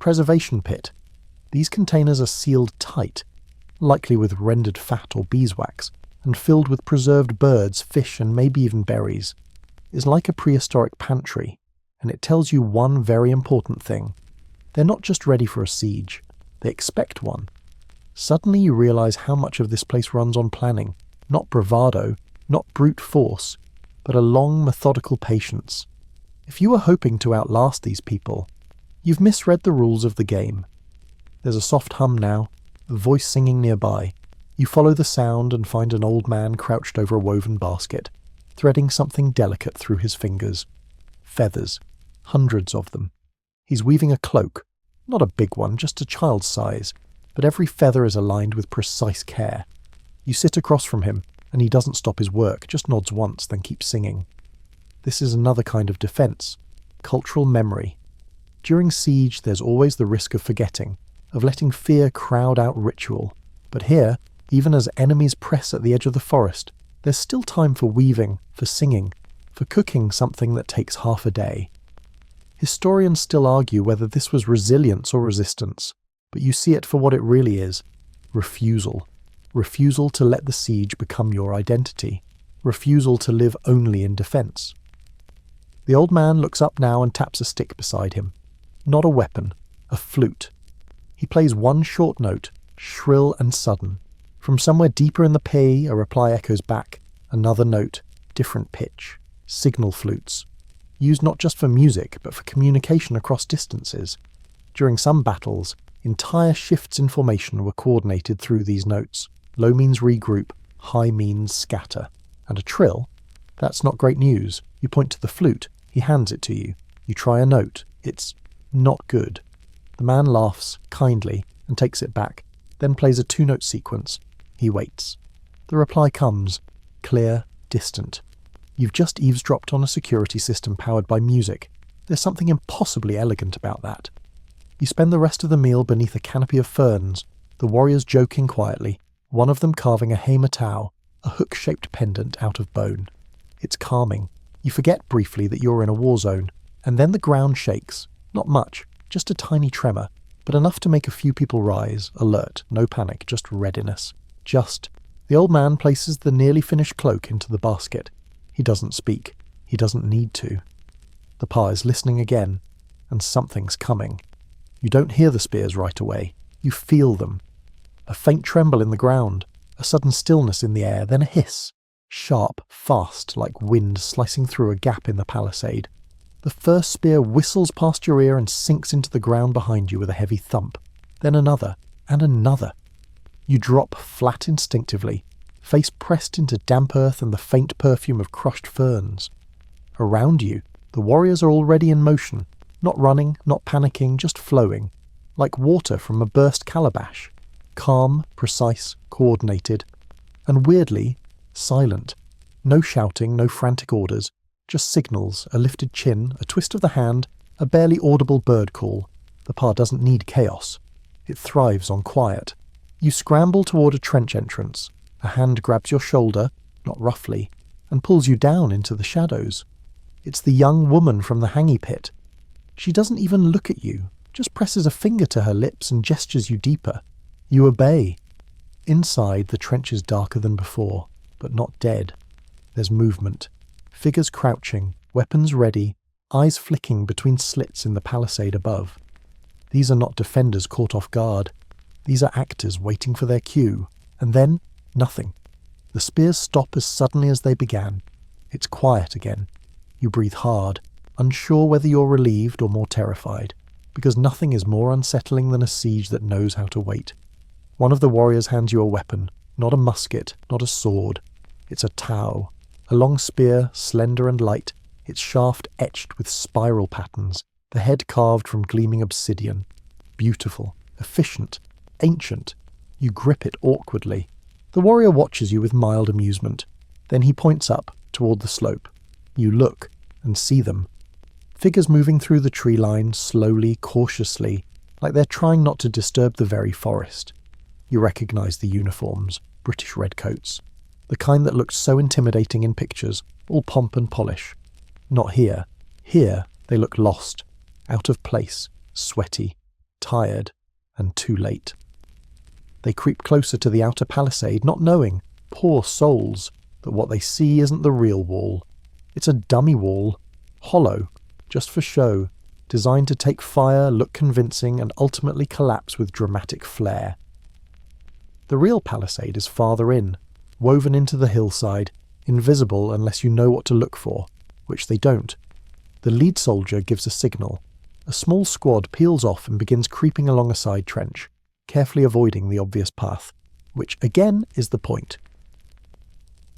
Preservation pit. These containers are sealed tight, likely with rendered fat or beeswax, and filled with preserved birds, fish, and maybe even berries. It's like a prehistoric pantry, and it tells you one very important thing. They're not just ready for a siege, they expect one. Suddenly you realize how much of this place runs on planning, not bravado, not brute force, but a long, methodical patience. If you were hoping to outlast these people, you've misread the rules of the game. There's a soft hum now, a voice singing nearby. You follow the sound and find an old man crouched over a woven basket, threading something delicate through his fingers. Feathers, hundreds of them. He's weaving a cloak, not a big one, just a child's size, but every feather is aligned with precise care. You sit across from him, and he doesn't stop his work, just nods once, then keeps singing. This is another kind of defense, cultural memory. During siege, there's always the risk of forgetting, of letting fear crowd out ritual. But here, even as enemies press at the edge of the forest, there's still time for weaving, for singing, for cooking something that takes half a day. Historians still argue whether this was resilience or resistance, but you see it for what it really is: refusal. Refusal to let the siege become your identity. Refusal to live only in defense. The old man looks up now and taps a stick beside him. Not a weapon, a flute. He plays one short note, shrill and sudden. From somewhere deeper in the pei, a reply echoes back. Another note, different pitch. Signal flutes. Used not just for music, but for communication across distances. During some battles, entire shifts in formation were coordinated through these notes. Low means regroup, high means scatter. And a trill? That's not great news. You point to the flute, he hands it to you. You try a note. It's not good. The man laughs, kindly, and takes it back, then plays a 2-note sequence. He waits. The reply comes, clear, distant. You've just eavesdropped on a security system powered by music. There's something impossibly elegant about that. You spend the rest of the meal beneath a canopy of ferns, the warriors joking quietly, one of them carving a heimatau, a hook-shaped pendant out of bone. It's calming. You forget briefly that you're in a war zone, and then the ground shakes. Not much, just a tiny tremor, but enough to make a few people rise, alert, no panic, just readiness. The old man places the nearly finished cloak into the basket. He doesn't speak. He doesn't need to. The pa is listening again, and something's coming. You don't hear the spears right away. You feel them. A faint tremble in the ground, a sudden stillness in the air, then a hiss. Sharp, fast, like wind slicing through a gap in the palisade. The first spear whistles past your ear and sinks into the ground behind you with a heavy thump. Then another, and another. You drop flat instinctively, face pressed into damp earth and the faint perfume of crushed ferns. Around you, the warriors are already in motion, not running, not panicking, just flowing, like water from a burst calabash. Calm, precise, coordinated, and weirdly, silent. No shouting, no frantic orders, just signals, a lifted chin, a twist of the hand, a barely audible bird call. The pa doesn't need chaos. It thrives on quiet. You scramble toward a trench entrance. A hand grabs your shoulder, not roughly, and pulls you down into the shadows. It's the young woman from the hangy pit. She doesn't even look at you, just presses a finger to her lips and gestures you deeper. You obey. Inside, the trench is darker than before, but not dead. There's movement. Figures crouching, weapons ready, eyes flicking between slits in the palisade above. These are not defenders caught off guard. These are actors waiting for their cue. And then, nothing. The spears stop as suddenly as they began. It's quiet again. You breathe hard, unsure whether you're relieved or more terrified, because nothing is more unsettling than a siege that knows how to wait. One of the warriors hands you a weapon, not a musket, not a sword. It's a tau, a long spear, slender and light, its shaft etched with spiral patterns, the head carved from gleaming obsidian. Beautiful, efficient, ancient. You grip it awkwardly. The warrior watches you with mild amusement. Then he points up, toward the slope. You look, and see them. Figures moving through the tree line, slowly, cautiously, like they're trying not to disturb the very forest. You recognize the uniforms, British redcoats. The kind that looked so intimidating in pictures, all pomp and polish. Not here. Here, they look lost, out of place, sweaty, tired, and too late. They creep closer to the outer palisade, not knowing, poor souls, that what they see isn't the real wall. It's a dummy wall, hollow, just for show, designed to take fire, look convincing, and ultimately collapse with dramatic flair. The real palisade is farther in, woven into the hillside, invisible unless you know what to look for, which they don't. The lead soldier gives a signal. A small squad peels off and begins creeping along a side trench, carefully avoiding the obvious path, which again is the point.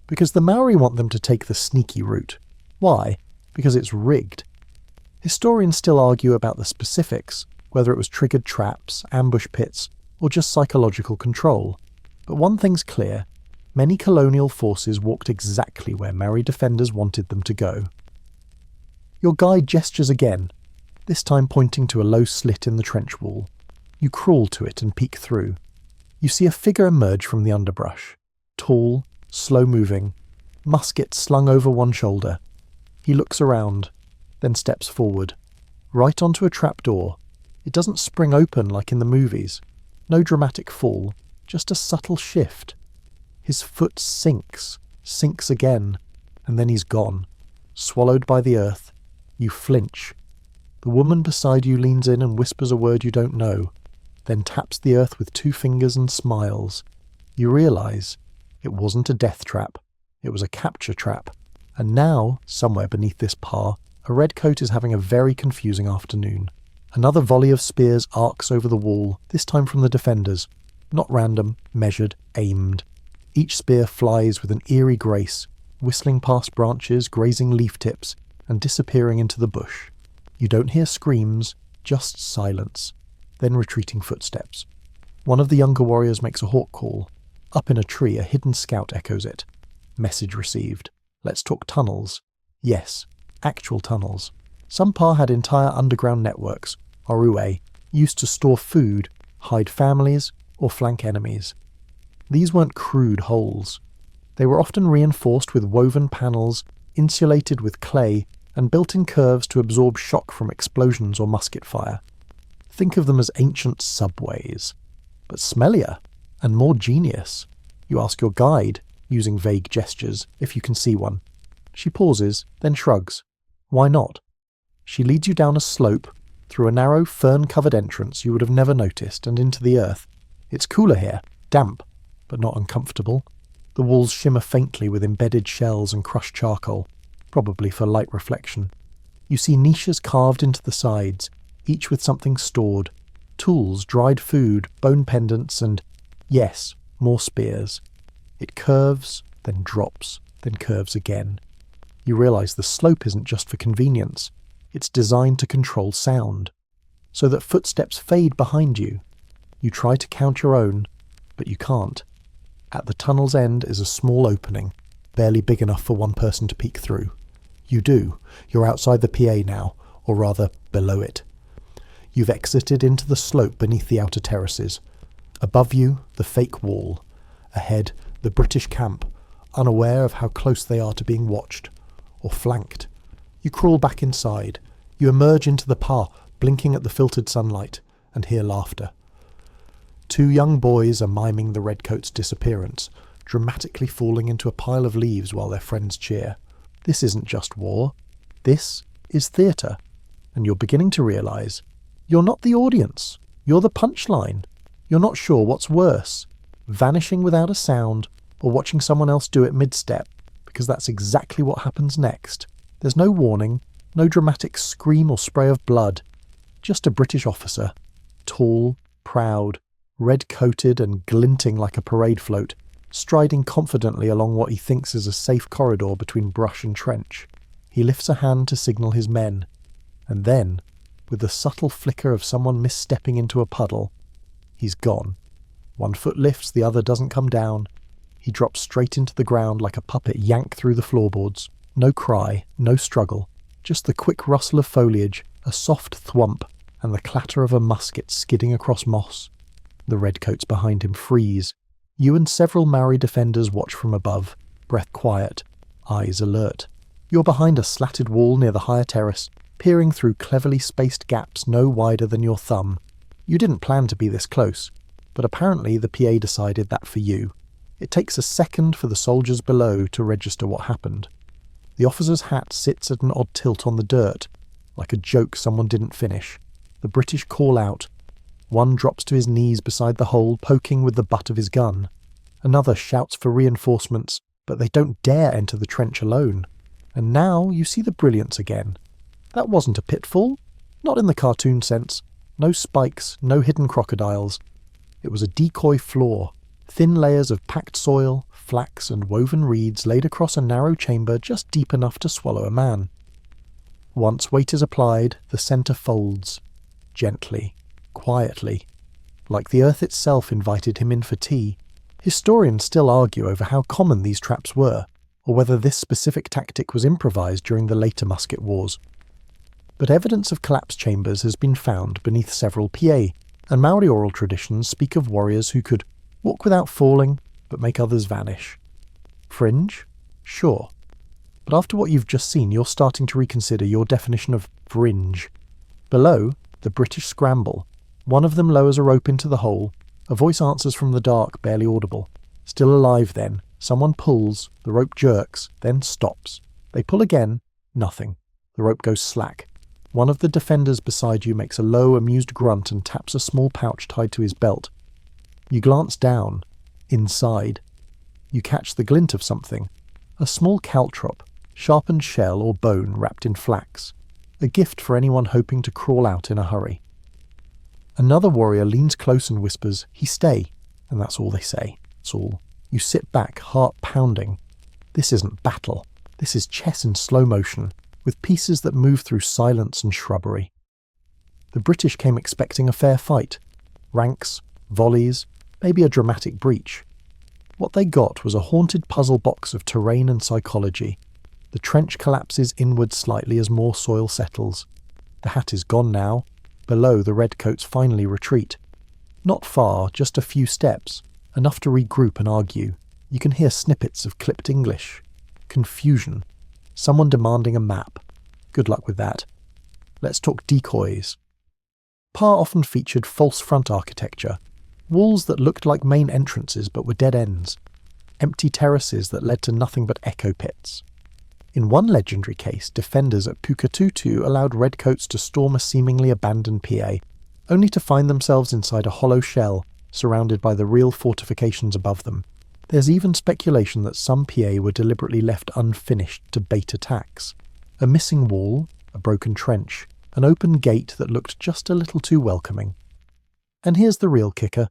Because the Maori want them to take the sneaky route. Why? Because it's rigged. Historians still argue about the specifics, whether it was triggered traps, ambush pits, or just psychological control. But one thing's clear, Many colonial forces walked exactly where Maori defenders wanted them to go. Your guide gestures again, this time pointing to a low slit in the trench wall. You crawl to it and peek through. You see a figure emerge from the underbrush. Tall, slow-moving, musket slung over one shoulder. He looks around, then steps forward, right onto a trapdoor. It doesn't spring open like in the movies. No dramatic fall, just a subtle shift. His foot sinks again, and then he's gone, swallowed by the earth. You flinch. The woman beside you leans in and whispers a word you don't know, then taps the earth with 2 fingers and smiles. You realise it wasn't a death trap, it was a capture trap. And now, somewhere beneath this par, a redcoat is having a very confusing afternoon. Another volley of spears arcs over the wall, this time from the defenders. Not random, measured, aimed. Each spear flies with an eerie grace, whistling past branches, grazing leaf tips, and disappearing into the bush. You don't hear screams, just silence, then retreating footsteps. One of the younger warriors makes a hawk call. Up in a tree, a hidden scout echoes it. Message received. Let's talk tunnels. Yes, actual tunnels. Some pa had entire underground networks, Orue, used to store food, hide families, or flank enemies. These weren't crude holes. They were often reinforced with woven panels, insulated with clay, and built in curves to absorb shock from explosions or musket fire. Think of them as ancient subways. But smellier, and more genius. You ask your guide, using vague gestures, if you can see one. She pauses, then shrugs. Why not? She leads you down a slope, through a narrow fern-covered entrance you would have never noticed, and into the earth. It's cooler here, damp, but not uncomfortable. The walls shimmer faintly with embedded shells and crushed charcoal, probably for light reflection. You see niches carved into the sides, each with something stored. Tools, dried food, bone pendants, and, yes, more spears. It curves, then drops, then curves again. You realise the slope isn't just for convenience. It's designed to control sound, so that footsteps fade behind you. You try to count your own, but you can't. At the tunnel's end is a small opening, barely big enough for one person to peek through. You do. You're outside the PA now, or rather, below it. You've exited into the slope beneath the outer terraces. Above you, the fake wall. Ahead, the British camp, unaware of how close they are to being watched, or flanked. You crawl back inside. You emerge into the pa, blinking at the filtered sunlight, and hear laughter. 2 young boys are miming the redcoats' disappearance, dramatically falling into a pile of leaves while their friends cheer. This isn't just war. This is theatre. And you're beginning to realise you're not the audience. You're the punchline. You're not sure what's worse, vanishing without a sound or watching someone else do it mid-step, because that's exactly what happens next. There's no warning, no dramatic scream or spray of blood. Just a British officer, tall, proud, red-coated and glinting like a parade float, striding confidently along what he thinks is a safe corridor between brush and trench. He lifts a hand to signal his men, and then, with the subtle flicker of someone misstepping into a puddle, he's gone. One foot lifts, the other doesn't come down. He drops straight into the ground like a puppet yanked through the floorboards. No cry, no struggle, just the quick rustle of foliage, a soft thwump, and the clatter of a musket skidding across moss. The redcoats behind him freeze. You and several Maori defenders watch from above, breath quiet, eyes alert. You're behind a slatted wall near the higher terrace, peering through cleverly spaced gaps no wider than your thumb. You didn't plan to be this close, but apparently the PA decided that for you. It takes a second for the soldiers below to register what happened. The officer's hat sits at an odd tilt on the dirt, like a joke someone didn't finish. The British call out. One drops to his knees beside the hole, poking with the butt of his gun. Another shouts for reinforcements, but they don't dare enter the trench alone. And now you see the brilliance again. That wasn't a pitfall. Not in the cartoon sense. No spikes, no hidden crocodiles. It was a decoy floor. Thin layers of packed soil, flax and woven reeds laid across a narrow chamber just deep enough to swallow a man. Once weight is applied, the centre folds. Gently, quietly. Like the earth itself invited him in for tea. Historians still argue over how common these traps were, or whether this specific tactic was improvised during the later musket wars. But evidence of collapse chambers has been found beneath several PA, and Maori oral traditions speak of warriors who could walk without falling, but make others vanish. Fringe? Sure. But after what you've just seen, you're starting to reconsider your definition of fringe. Below, the British scramble. One of them lowers a rope into the hole. A voice answers from the dark, barely audible. Still alive then. Someone pulls, the rope jerks, then stops. They pull again, nothing. The rope goes slack. One of the defenders beside you makes a low, amused grunt and taps a small pouch tied to his belt. You glance down. Inside. You catch the glint of something. A small caltrop, sharpened shell or bone wrapped in flax. A gift for anyone hoping to crawl out in a hurry. Another warrior leans close and whispers, "He stay," and that's all they say. That's all. You sit back, heart pounding. This isn't battle. This is chess in slow motion, with pieces that move through silence and shrubbery. The British came expecting a fair fight. Ranks, volleys, maybe a dramatic breach. What they got was a haunted puzzle box of terrain and psychology. The trench collapses inward slightly as more soil settles. The hat is gone now. Below, the redcoats finally retreat. Not far, just a few steps, enough to regroup and argue. You can hear snippets of clipped English. Confusion. Someone demanding a map. Good luck with that. Let's talk decoys. Pa often featured false front architecture. Walls that looked like main entrances but were dead ends. Empty terraces that led to nothing but echo pits. In one legendary case, defenders at Pukatutu allowed redcoats to storm a seemingly abandoned PA, only to find themselves inside a hollow shell, surrounded by the real fortifications above them. There's even speculation that some PA were deliberately left unfinished to bait attacks. A missing wall, a broken trench, an open gate that looked just a little too welcoming. And here's the real kicker.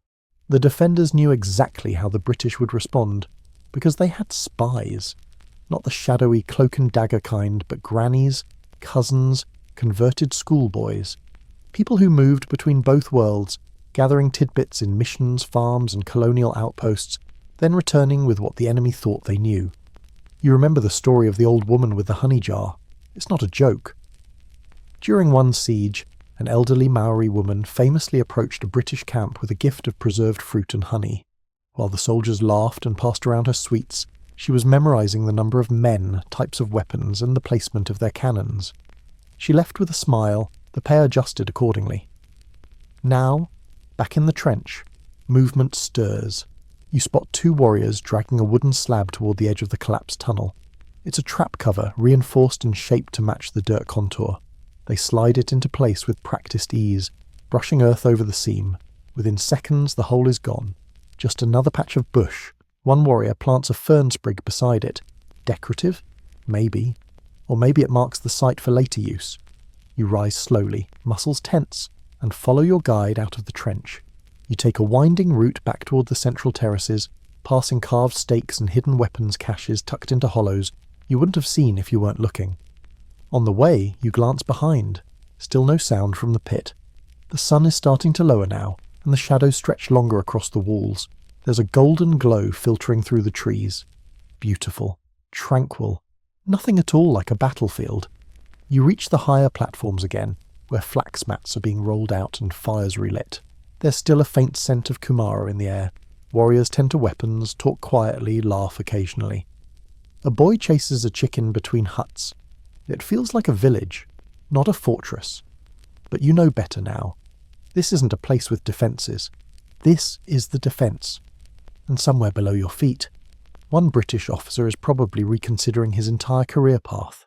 The defenders knew exactly how the British would respond, because they had spies. Not the shadowy cloak and dagger kind, but grannies, cousins, converted schoolboys. People who moved between both worlds, gathering tidbits in missions, farms and colonial outposts, then returning with what the enemy thought they knew. You remember the story of the old woman with the honey jar. It's not a joke. During one siege, an elderly Maori woman famously approached a British camp with a gift of preserved fruit and honey. While the soldiers laughed and passed around her sweets, she was memorizing the number of men, types of weapons, and the placement of their cannons. She left with a smile, the pay adjusted accordingly. Now, back in the trench, movement stirs. You spot two warriors dragging a wooden slab toward the edge of the collapsed tunnel. It's a trap cover, reinforced and shaped to match the dirt contour. They slide it into place with practiced ease, brushing earth over the seam. Within seconds, the hole is gone. Just another patch of bush. One warrior plants a fern sprig beside it. Decorative? Maybe. Or maybe it marks the site for later use. You rise slowly, muscles tense, and follow your guide out of the trench. You take a winding route back toward the central terraces, passing carved stakes and hidden weapons caches tucked into hollows you wouldn't have seen if you weren't looking. On the way, you glance behind. Still no sound from the pit. The sun is starting to lower now, and the shadows stretch longer across the walls. There's a golden glow filtering through the trees. Beautiful, tranquil, nothing at all like a battlefield. You reach the higher platforms again, where flax mats are being rolled out and fires relit. There's still a faint scent of kumara in the air. Warriors tend to weapons, talk quietly, laugh occasionally. A boy chases a chicken between huts. It feels like a village, not a fortress. But you know better now. This isn't a place with defences. This is the defence. And somewhere below your feet, one British officer is probably reconsidering his entire career path.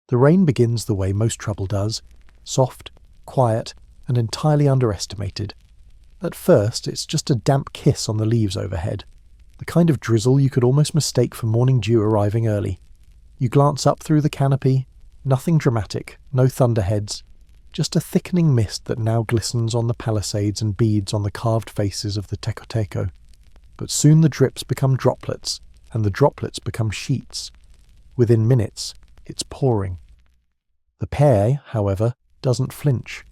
The rain begins the way most trouble does, soft, quiet, and entirely underestimated. At first, it's just a damp kiss on the leaves overhead, the kind of drizzle you could almost mistake for morning dew arriving early. You glance up through the canopy, nothing dramatic, no thunderheads, just a thickening mist that now glistens on the palisades and beads on the carved faces of the teko-teko. But soon the drips become droplets, and the droplets become sheets. Within minutes, it's pouring. The pair, however, doesn't flinch.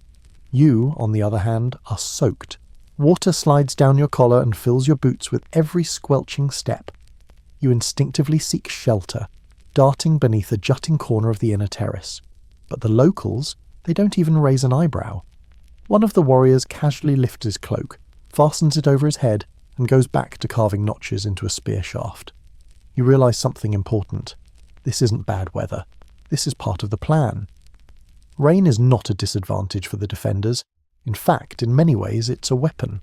You, on the other hand, are soaked, Water slides down your collar and fills your boots with every squelching step. You instinctively seek shelter, darting beneath a jutting corner of the inner terrace. But the locals, they don't even raise an eyebrow. One of the warriors casually lifts his cloak, fastens it over his head, and goes back to carving notches into a spear shaft. You realise something important. This isn't bad weather. This is part of the plan. Rain is not a disadvantage for the defenders. In fact, in many ways, it's a weapon.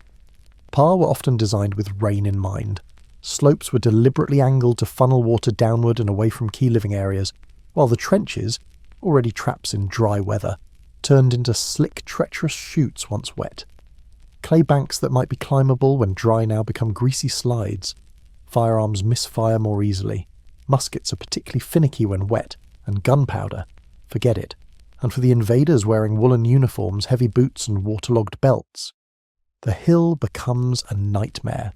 Pa were often designed with rain in mind. Slopes were deliberately angled to funnel water downward and away from key living areas, while the trenches, already traps in dry weather, turned into slick, treacherous chutes once wet. Clay banks that might be climbable when dry now become greasy slides. Firearms misfire more easily. Muskets are particularly finicky when wet, and gunpowder, forget it. And for the invaders wearing woolen uniforms, heavy boots and waterlogged belts, the hill becomes a nightmare.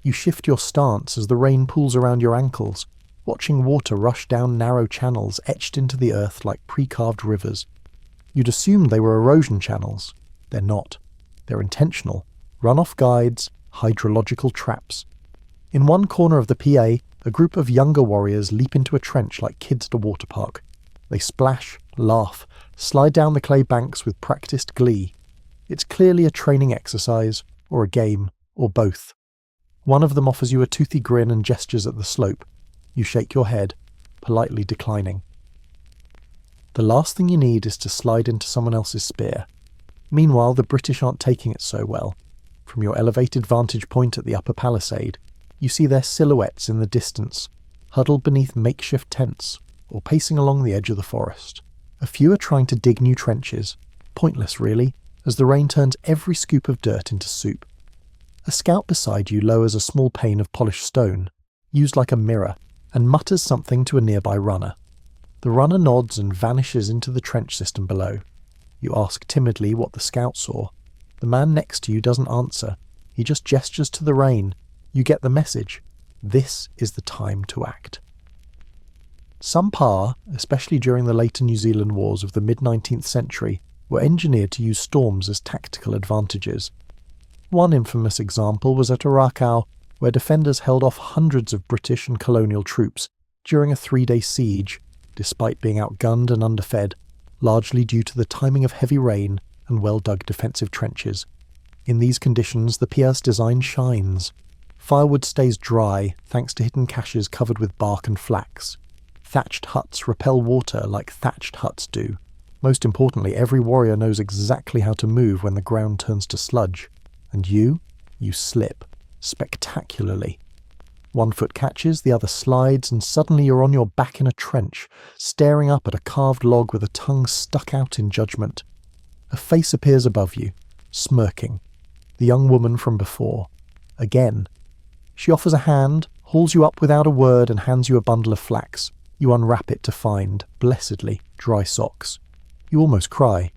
You shift your stance as the rain pools around your ankles, watching water rush down narrow channels etched into the earth like pre-carved rivers. You'd assumed they were erosion channels. They're not. They're intentional. Run-off guides, hydrological traps. In one corner of the PA, a group of younger warriors leap into a trench like kids at a water park. They splash, laugh, slide down the clay banks with practiced glee. It's clearly a training exercise, or a game, or both. One of them offers you a toothy grin and gestures at the slope. You shake your head, politely declining. The last thing you need is to slide into someone else's spear. Meanwhile, the British aren't taking it so well. From your elevated vantage point at the upper palisade, you see their silhouettes in the distance, huddled beneath makeshift tents, or pacing along the edge of the forest. A few are trying to dig new trenches, pointless really, as the rain turns every scoop of dirt into soup. A scout beside you lowers a small pane of polished stone, used like a mirror, and mutters something to a nearby runner. The runner nods and vanishes into the trench system below. You ask timidly what the scout saw. The man next to you doesn't answer. He just gestures to the rain. You get the message. This is the time to act. Some pa, especially during the later New Zealand wars of the mid-19th century, were engineered to use storms as tactical advantages. One infamous example was at Aotearoa, where defenders held off hundreds of British and colonial troops during a 3-day siege, despite being outgunned and underfed, largely due to the timing of heavy rain and well-dug defensive trenches. In these conditions, the PA's design shines. Firewood stays dry thanks to hidden caches covered with bark and flax. Thatched huts repel water like thatched huts do. Most importantly, every warrior knows exactly how to move when the ground turns to sludge. And you slip. Spectacularly. One foot catches, the other slides, and suddenly you're on your back in a trench, staring up at a carved log with a tongue stuck out in judgment. A face appears above you, smirking. The young woman from before. Again. She offers a hand, hauls you up without a word, and hands you a bundle of flax. You unwrap it to find, blessedly, dry socks. You almost cry.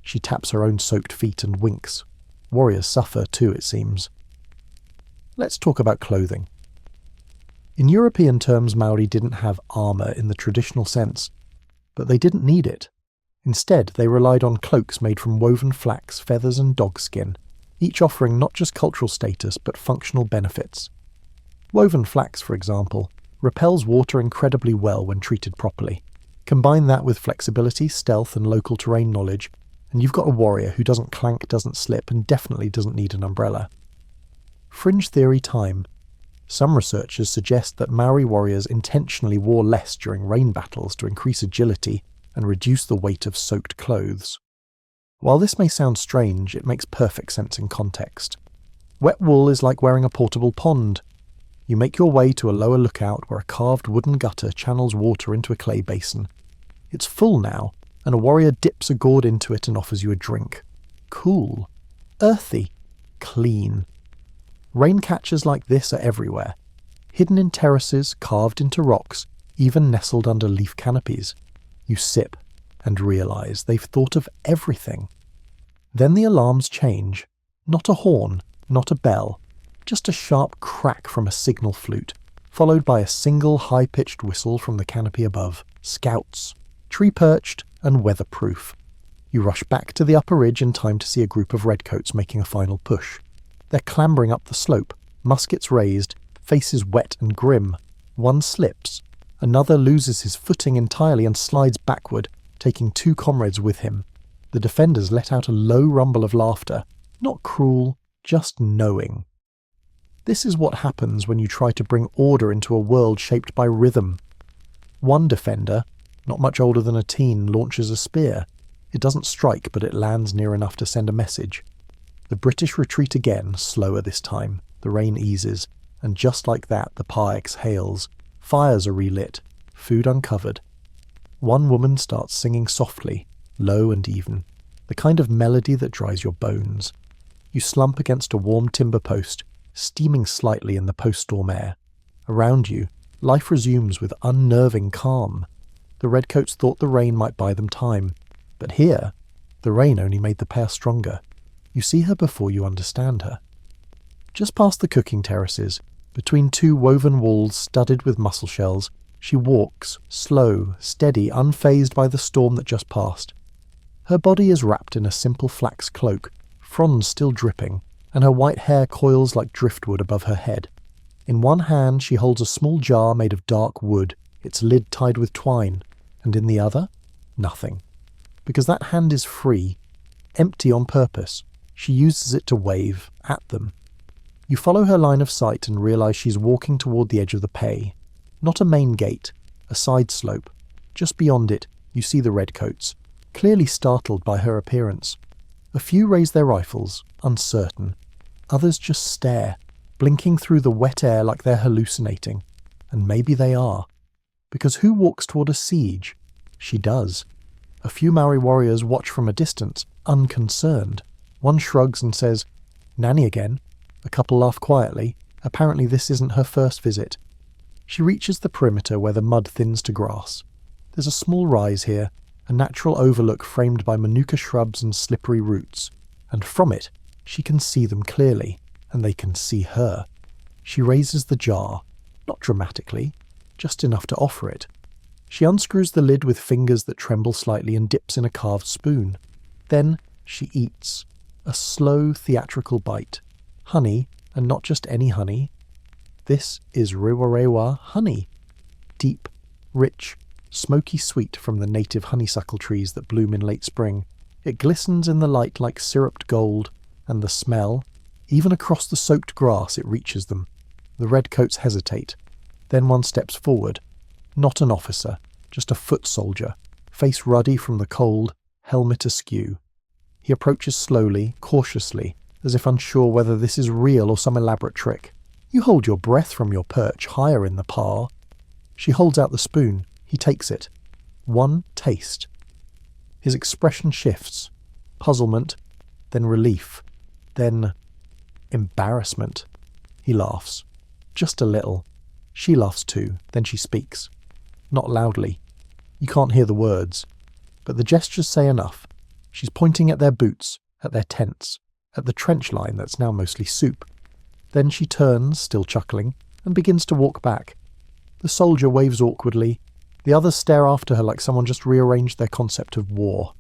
She taps her own soaked feet and winks. Warriors suffer too, it seems. Let's talk about clothing. In European terms, Māori didn't have armour in the traditional sense, but they didn't need it. Instead, they relied on cloaks made from woven flax, feathers and dog skin, each offering not just cultural status but functional benefits. Woven flax, for example, repels water incredibly well when treated properly. Combine that with flexibility, stealth and local terrain knowledge, and you've got a warrior who doesn't clank, doesn't slip, and definitely doesn't need an umbrella. Fringe theory time. Some researchers suggest that Maori warriors intentionally wore less during rain battles to increase agility and reduce the weight of soaked clothes. While this may sound strange, it makes perfect sense in context. Wet wool is like wearing a portable pond. You make your way to a lower lookout where a carved wooden gutter channels water into a clay basin. It's full now, and a warrior dips a gourd into it and offers you a drink. Cool. Earthy. Clean. Rain catchers like this are everywhere. Hidden in terraces, carved into rocks, even nestled under leaf canopies. You sip and realise they've thought of everything. Then the alarms change. Not a horn, not a bell, just a sharp crack from a signal flute, followed by a single high-pitched whistle from the canopy above. Scouts. Tree-perched and weatherproof. You rush back to the upper ridge in time to see a group of redcoats making a final push. They're clambering up the slope, muskets raised, faces wet and grim. One slips. Another loses his footing entirely and slides backward, taking 2 comrades with him. The defenders let out a low rumble of laughter. Not cruel, just knowing. This is what happens when you try to bring order into a world shaped by rhythm. One defender, not much older than a teen, launches a spear. It doesn't strike, but it lands near enough to send a message. The British retreat again, slower this time. The rain eases, and just like that the pie exhales. Fires are relit, food uncovered. One woman starts singing softly, low and even, the kind of melody that dries your bones. You slump against a warm timber post, steaming slightly in the post-storm air. Around you, life resumes with unnerving calm. The redcoats thought the rain might buy them time, but here, the rain only made the pair stronger. You see her before you understand her. Just past the cooking terraces, between 2 woven walls studded with mussel shells, she walks, slow, steady, unfazed by the storm that just passed. Her body is wrapped in a simple flax cloak, fronds still dripping, and her white hair coils like driftwood above her head. In one hand she holds a small jar made of dark wood, its lid tied with twine, and in the other, nothing. Because that hand is free, empty on purpose, she uses it to wave at them. You follow her line of sight and realise she's walking toward the edge of the pay. Not a main gate, a side slope. Just beyond it, you see the redcoats, clearly startled by her appearance. A few raise their rifles, uncertain. Others just stare, blinking through the wet air like they're hallucinating. And maybe they are. Because who walks toward a siege? She does. A few Maori warriors watch from a distance, unconcerned. One shrugs and says, "Nanny again." A couple laugh quietly. Apparently this isn't her first visit. She reaches the perimeter where the mud thins to grass. There's a small rise here, a natural overlook framed by manuka shrubs and slippery roots. And from it, she can see them clearly, and they can see her. She raises the jar, not dramatically, just enough to offer it. She unscrews the lid with fingers that tremble slightly and dips in a carved spoon. Then she eats, a slow theatrical bite. Honey, and not just any honey. This is Rewarewa honey. Deep, rich, smoky sweet from the native honeysuckle trees that bloom in late spring. It glistens in the light like syruped gold, and the smell, even across the soaked grass, it reaches them. The redcoats hesitate. Then one steps forward. Not an officer, just a foot soldier, face ruddy from the cold, helmet askew. He approaches slowly, cautiously, as if unsure whether this is real or some elaborate trick. You hold your breath from your perch higher in the pah. She holds out the spoon. He takes it. One taste. His expression shifts. Puzzlement, then relief, then embarrassment. He laughs. Just a little. She laughs too, then she speaks. Not loudly. You can't hear the words. But the gestures say enough. She's pointing at their boots, at their tents, at the trench line that's now mostly soup. Then she turns, still chuckling, and begins to walk back. The soldier waves awkwardly. The others stare after her like someone just rearranged their concept of war.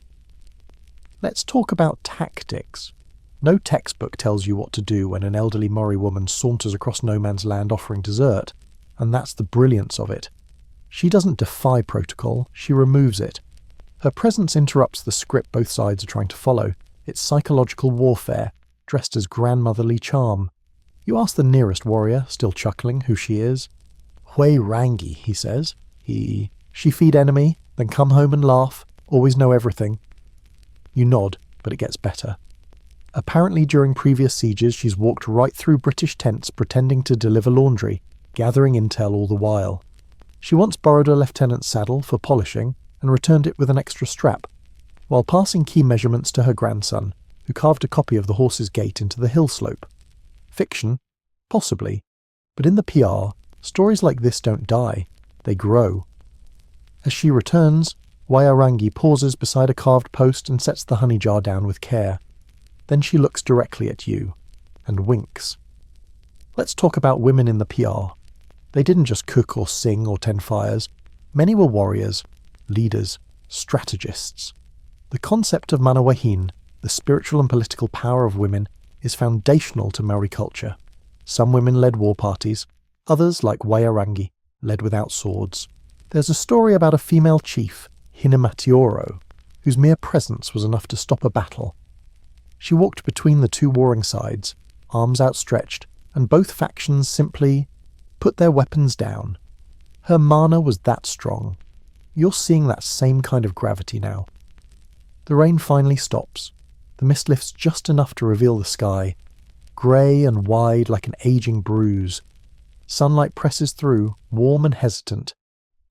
Let's talk about tactics. No textbook tells you what to do when an elderly Māori woman saunters across no man's land offering dessert, and that's the brilliance of it. She doesn't defy protocol, she removes it. Her presence interrupts the script both sides are trying to follow. It's psychological warfare, dressed as grandmotherly charm. You ask the nearest warrior, still chuckling, who she is. "Hwei Rangi," he says. She feed enemy, then come home and laugh, always know everything. You nod, but it gets better. Apparently during previous sieges she's walked right through British tents pretending to deliver laundry, gathering intel all the while. She once borrowed a lieutenant's saddle for polishing and returned it with an extra strap, while passing key measurements to her grandson, who carved a copy of the horse's gait into the hill slope. Fiction? Possibly. But in the PR, stories like this don't die, they grow. As she returns, Waiarangi pauses beside a carved post and sets the honey jar down with care. Then she looks directly at you, and winks. Let's talk about women in the PR. They didn't just cook or sing or tend fires. Many were warriors, leaders, strategists. The concept of manawahin, the spiritual and political power of women, is foundational to Maori culture. Some women led war parties, others, like Waiarangi, led without swords. There's a story about a female chief, Aotearoa, whose mere presence was enough to stop a battle. She walked between the two warring sides, arms outstretched, and both factions simply put their weapons down. Her mana was that strong. You're seeing that same kind of gravity now. The rain finally stops. The mist lifts just enough to reveal the sky, grey and wide like an aging bruise. Sunlight presses through, warm and hesitant,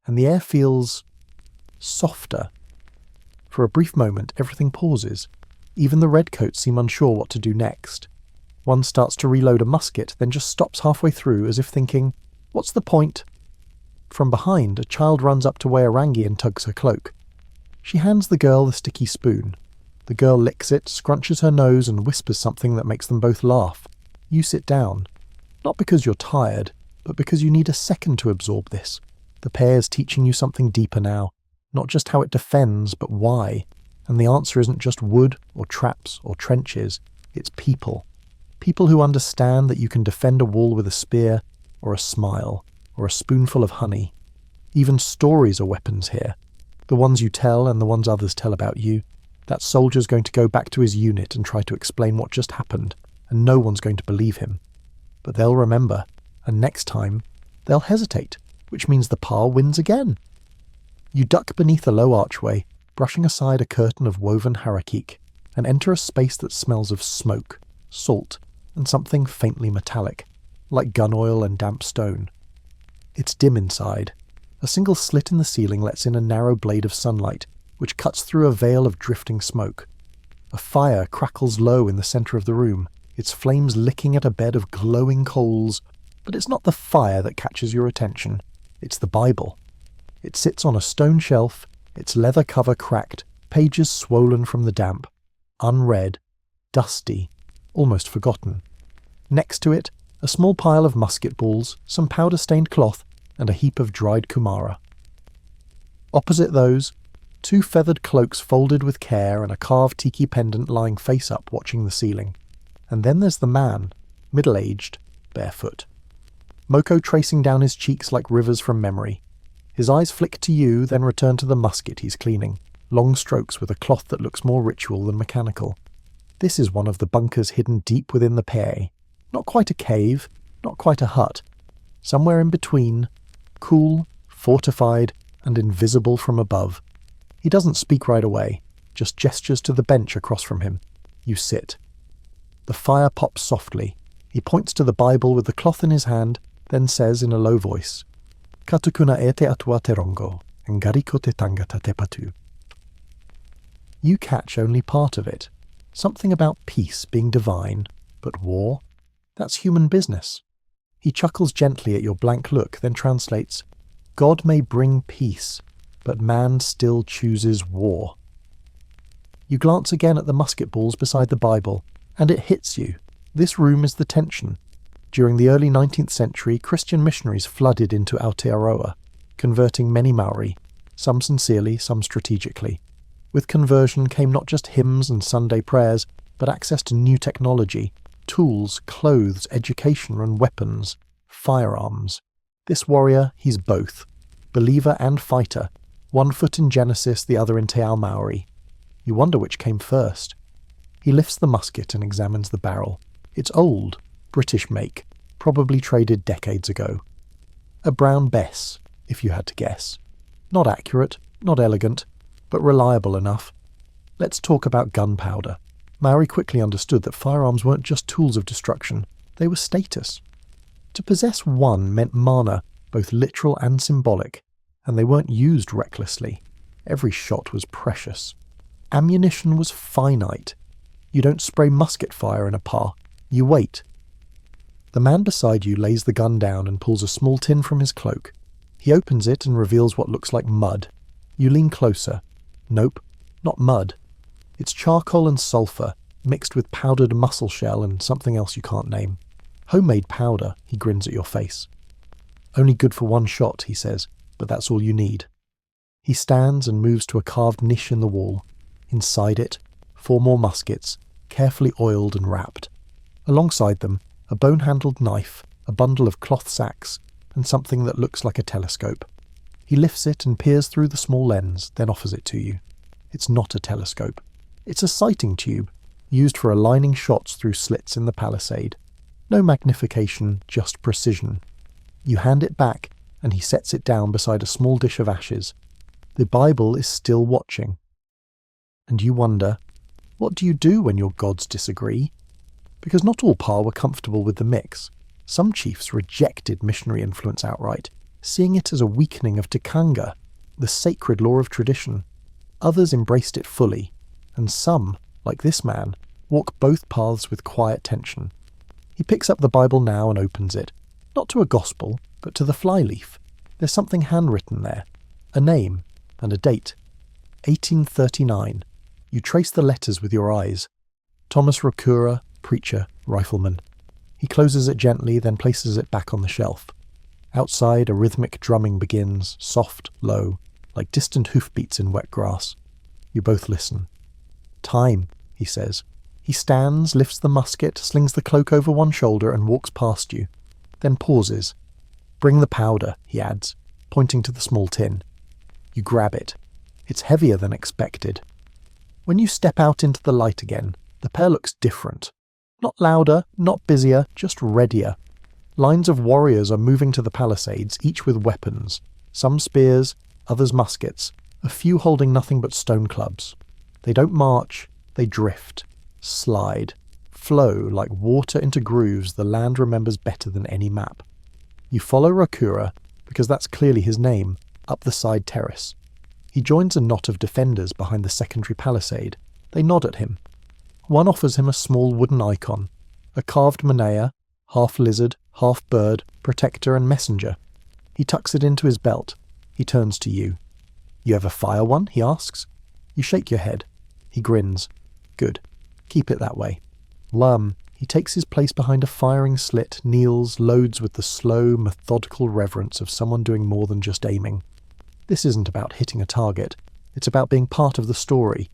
and the air feels softer. For a brief moment, everything pauses. Even the redcoats seem unsure what to do next. One starts to reload a musket, then just stops halfway through as if thinking, "What's the point?" From behind, a child runs up to Waiarangi and tugs her cloak. She hands the girl the sticky spoon. The girl licks it, scrunches her nose, and whispers something that makes them both laugh. You sit down. Not because you're tired, but because you need a second to absorb this. The pair's teaching you something deeper now. Not just how it defends, but why. And the answer isn't just wood, or traps, or trenches. It's people. People who understand that you can defend a wall with a spear, or a smile, or a spoonful of honey. Even stories are weapons here. The ones you tell and the ones others tell about you. That soldier's going to go back to his unit and try to explain what just happened, and no one's going to believe him. But they'll remember, and next time, they'll hesitate, which means the pa wins again. You duck beneath a low archway, brushing aside a curtain of woven harakik, and enter a space that smells of smoke, salt, and something faintly metallic, like gun oil and damp stone. It's dim inside. A single slit in the ceiling lets in a narrow blade of sunlight, which cuts through a veil of drifting smoke. A fire crackles low in the centre of the room, its flames licking at a bed of glowing coals. But it's not the fire that catches your attention. It's the Bible. It sits on a stone shelf, its leather cover cracked, pages swollen from the damp, unread, dusty, almost forgotten. Next to it, a small pile of musket balls, some powder-stained cloth, and a heap of dried kumara. Opposite those, two feathered cloaks folded with care and a carved tiki pendant lying face up watching the ceiling. And then there's the man, middle-aged, barefoot. Moko tracing down his cheeks like rivers from memory. His eyes flick to you, then return to the musket he's cleaning, long strokes with a cloth that looks more ritual than mechanical. This is one of the bunkers hidden deep within the pea. Not quite a cave, not quite a hut. Somewhere in between, cool, fortified, and invisible from above. He doesn't speak right away, just gestures to the bench across from him. You sit. The fire pops softly. He points to the Bible with the cloth in his hand, then says in a low voice, "Katukuna e te atua te rongo, engariko te tangata te patu." You catch only part of it. Something about peace being divine, but war? That's human business. He chuckles gently at your blank look, then translates, "God may bring peace, but man still chooses war." You glance again at the musket balls beside the Bible, and it hits you. This room is the tension. During the early 19th century, Christian missionaries flooded into Aotearoa, converting many Māori, some sincerely, some strategically. With conversion came not just hymns and Sunday prayers, but access to new technology, tools, clothes, education and weapons, firearms. This warrior, he's both, believer and fighter, one foot in Genesis, the other in Te Ao Māori. You wonder which came first. He lifts the musket and examines the barrel. It's old, British make, probably traded decades ago. A brown Bess, if you had to guess. Not accurate, not elegant, but reliable enough. Let's talk about gunpowder. Maori quickly understood that firearms weren't just tools of destruction, they were status. To possess one meant mana, both literal and symbolic, and they weren't used recklessly. Every shot was precious. Ammunition was finite. You don't spray musket fire in a pa, you wait. The man beside you lays the gun down and pulls a small tin from his cloak. He opens it and reveals what looks like mud. You lean closer. Nope, not mud. It's charcoal and sulphur, mixed with powdered mussel shell and something else you can't name. Homemade powder, he grins at your face. Only good for one shot, he says, but that's all you need. He stands and moves to a carved niche in the wall. Inside it, 4 more muskets, carefully oiled and wrapped. Alongside them, a bone-handled knife, a bundle of cloth sacks, and something that looks like a telescope. He lifts it and peers through the small lens, then offers it to you. It's not a telescope. It's a sighting tube, used for aligning shots through slits in the palisade. No magnification, just precision. You hand it back, and he sets it down beside a small dish of ashes. The Bible is still watching. And you wonder, what do you do when your gods disagree? Because not all Pa were comfortable with the mix. Some chiefs rejected missionary influence outright, seeing it as a weakening of tikanga, the sacred law of tradition. Others embraced it fully, and some, like this man, walk both paths with quiet tension. He picks up the Bible now and opens it, not to a gospel, but to the flyleaf. There's something handwritten there, a name and a date. 1839. You trace the letters with your eyes. Thomas Rokura, preacher, rifleman. He closes it gently, then places it back on the shelf. Outside, a rhythmic drumming begins, soft, low, like distant hoofbeats in wet grass. You both listen. Time, he says. He stands, lifts the musket, slings the cloak over one shoulder and walks past you, then pauses. Bring the powder, he adds, pointing to the small tin. You grab it. It's heavier than expected. When you step out into the light again, the pair looks different. Not louder, not busier, just readier. Lines of warriors are moving to the palisades, each with weapons. Some spears, others muskets, a few holding nothing but stone clubs. They don't march, they drift, slide, flow like water into grooves the land remembers better than any map. You follow Rokura, because that's clearly his name, up the side terrace. He joins a knot of defenders behind the secondary palisade. They nod at him. One offers him a small wooden icon, a carved manea, half lizard, half bird, protector and messenger. He tucks it into his belt. He turns to you. You ever fire one? He asks. You shake your head. He grins. Good. Keep it that way. He takes his place behind a firing slit, kneels, loads with the slow, methodical reverence of someone doing more than just aiming. This isn't about hitting a target. It's about being part of the story.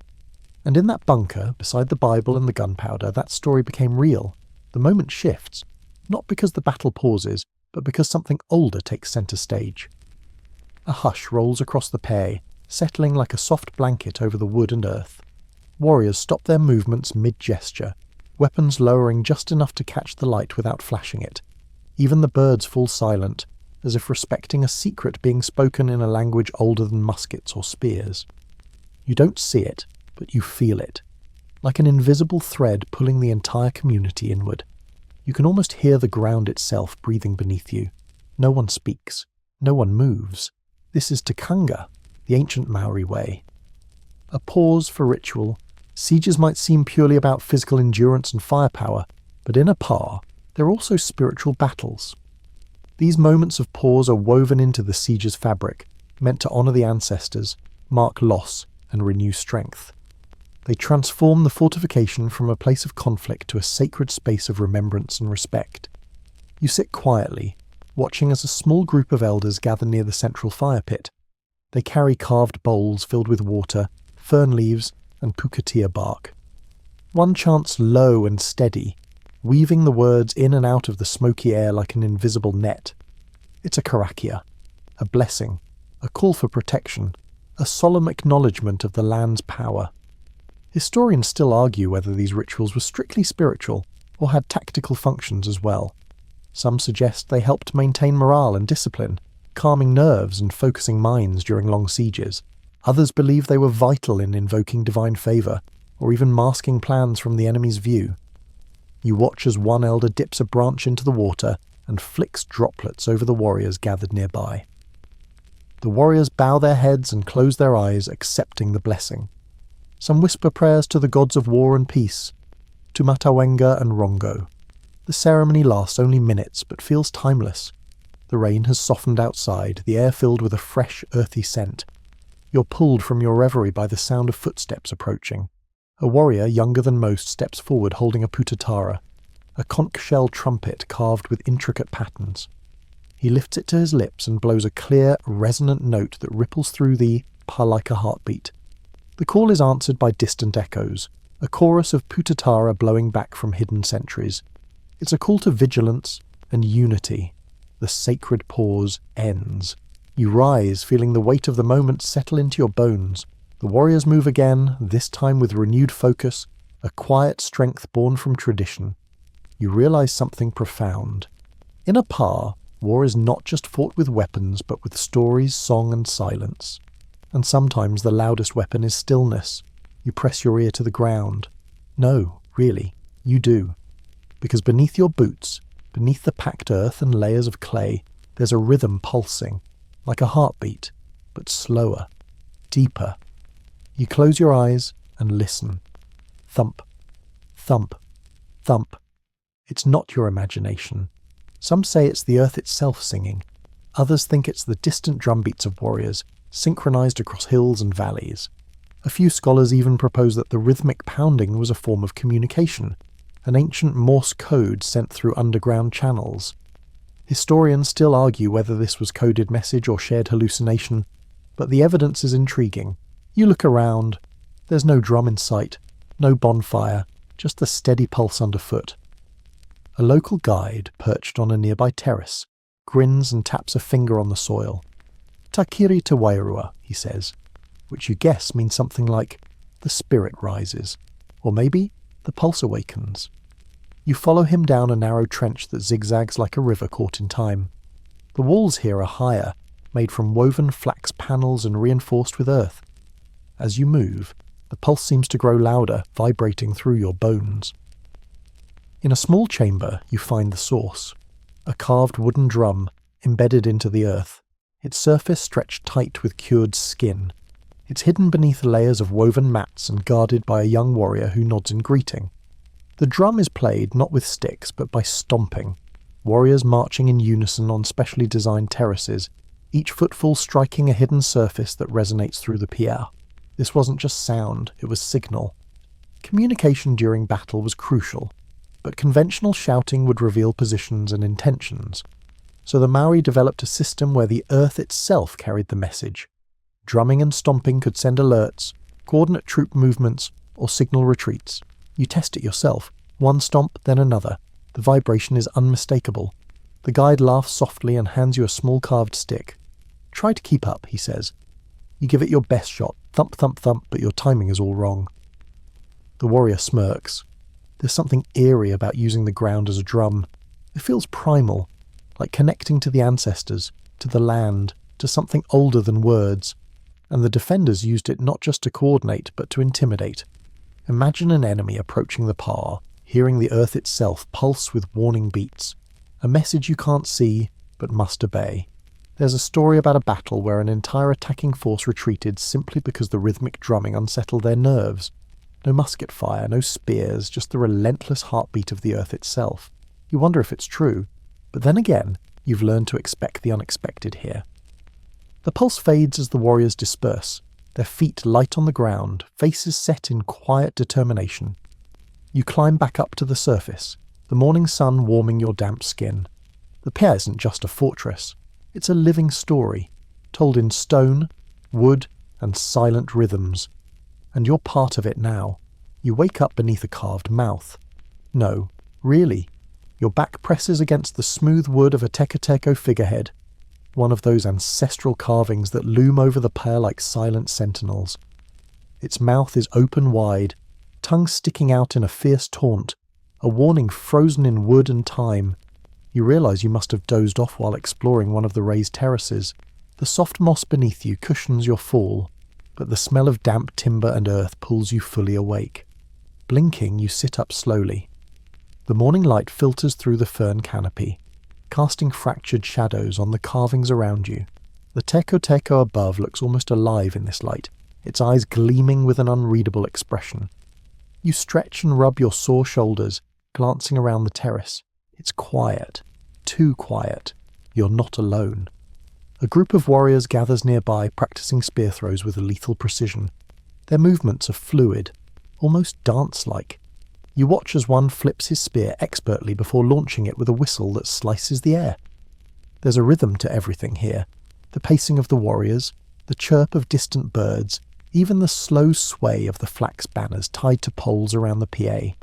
And in that bunker, beside the Bible and the gunpowder, that story became real. The moment shifts, not because the battle pauses, but because something older takes centre stage. A hush rolls across the pair, settling like a soft blanket over the wood and earth. Warriors stop their movements mid-gesture, weapons lowering just enough to catch the light without flashing it. Even the birds fall silent, as if respecting a secret being spoken in a language older than muskets or spears. You don't see it, but you feel it, like an invisible thread pulling the entire community inward. You can almost hear the ground itself breathing beneath you. No one speaks. No one moves. This is tikanga, the ancient Maori way. A pause for ritual. Sieges might seem purely about physical endurance and firepower, but in a Pa, they're also spiritual battles. These moments of pause are woven into the siege's fabric, meant to honour the ancestors, mark loss, and renew strength. They transform the fortification from a place of conflict to a sacred space of remembrance and respect. You sit quietly, watching as a small group of elders gather near the central fire pit. They carry carved bowls filled with water, fern leaves, and pukatia bark. One chants low and steady, weaving the words in and out of the smoky air like an invisible net. It's a karakia, a blessing, a call for protection, a solemn acknowledgement of the land's power. Historians still argue whether these rituals were strictly spiritual or had tactical functions as well. Some suggest they helped maintain morale and discipline, calming nerves and focusing minds during long sieges. Others believe they were vital in invoking divine favour, or even masking plans from the enemy's view. You watch as one elder dips a branch into the water and flicks droplets over the warriors gathered nearby. The warriors bow their heads and close their eyes, accepting the blessing. Some whisper prayers to the gods of war and peace, to Matawenga and Rongo. The ceremony lasts only minutes, but feels timeless. The rain has softened outside, the air filled with a fresh, earthy scent. You're pulled from your reverie by the sound of footsteps approaching. A warrior younger than most steps forward holding a putatara, a conch shell trumpet carved with intricate patterns. He lifts it to his lips and blows a clear, resonant note that ripples through the Pa like a heartbeat. The call is answered by distant echoes, a chorus of putatara blowing back from hidden centuries. It's a call to vigilance and unity. The sacred pause ends. You rise, feeling the weight of the moment settle into your bones. The warriors move again, this time with renewed focus, a quiet strength born from tradition. You realize something profound. In a pā, war is not just fought with weapons, but with stories, song, and silence. And sometimes the loudest weapon is stillness. You press your ear to the ground. No, really, you do. Because beneath your boots, beneath the packed earth and layers of clay, there's a rhythm pulsing, like a heartbeat, but slower, deeper. You close your eyes and listen. Thump, thump, thump. It's not your imagination. Some say it's the earth itself singing. Others think it's the distant drumbeats of warriors, synchronized across hills and valleys. A few scholars even propose that the rhythmic pounding was a form of communication, an ancient Morse code sent through underground channels. Historians still argue whether this was coded message or shared hallucination, but the evidence is intriguing. You look around. There's no drum in sight, no bonfire, just the steady pulse underfoot. A local guide, perched on a nearby terrace, grins and taps a finger on the soil. Takiri te Wairua, he says, which you guess means something like, the spirit rises, or maybe the pulse awakens. You follow him down a narrow trench that zigzags like a river caught in time. The walls here are higher, made from woven flax panels and reinforced with earth. As you move, the pulse seems to grow louder, vibrating through your bones. In a small chamber, you find the source, a carved wooden drum embedded into the earth, its surface stretched tight with cured skin. It's hidden beneath layers of woven mats and guarded by a young warrior who nods in greeting. The drum is played not with sticks but by stomping, warriors marching in unison on specially designed terraces, each footfall striking a hidden surface that resonates through the pia. This wasn't just sound, it was signal. Communication during battle was crucial, but conventional shouting would reveal positions and intentions. So the Māori developed a system where the earth itself carried the message. Drumming and stomping could send alerts, coordinate troop movements, or signal retreats. You test it yourself. One stomp, then another. The vibration is unmistakable. The guide laughs softly and hands you a small carved stick. Try to keep up, he says. You give it your best shot. Thump, thump, thump, but your timing is all wrong. The warrior smirks. There's something eerie about using the ground as a drum. It feels primal, like connecting to the ancestors, to the land, to something older than words. And the defenders used it not just to coordinate, but to intimidate. Imagine an enemy approaching the pā, hearing the earth itself pulse with warning beats. A message you can't see, but must obey. There's a story about a battle where an entire attacking force retreated simply because the rhythmic drumming unsettled their nerves. No musket fire, no spears, just the relentless heartbeat of the earth itself. You wonder if it's true, but then again, you've learned to expect the unexpected here. The pulse fades as the warriors disperse, their feet light on the ground, faces set in quiet determination. You climb back up to the surface, the morning sun warming your damp skin. The pia isn't just a fortress, it's a living story, told in stone, wood, and silent rhythms. And you're part of it now. You wake up beneath a carved mouth. No, really. Your back presses against the smooth wood of a teko teko figurehead, one of those ancestral carvings that loom over the pia like silent sentinels. Its mouth is open wide, tongue sticking out in a fierce taunt, a warning frozen in wood and time. You realize you must have dozed off while exploring one of the raised terraces. The soft moss beneath you cushions your fall, but the smell of damp timber and earth pulls you fully awake. Blinking, you sit up slowly. The morning light filters through the fern canopy, casting fractured shadows on the carvings around you. The teko teko above looks almost alive in this light, its eyes gleaming with an unreadable expression. You stretch and rub your sore shoulders, glancing around the terrace. It's quiet. Too quiet. You're not alone. A group of warriors gathers nearby, practicing spear throws with lethal precision. Their movements are fluid, almost dance-like. You watch as one flips his spear expertly before launching it with a whistle that slices the air. There's a rhythm to everything here. The pacing of the warriors, the chirp of distant birds, even the slow sway of the flax banners tied to poles around the pia.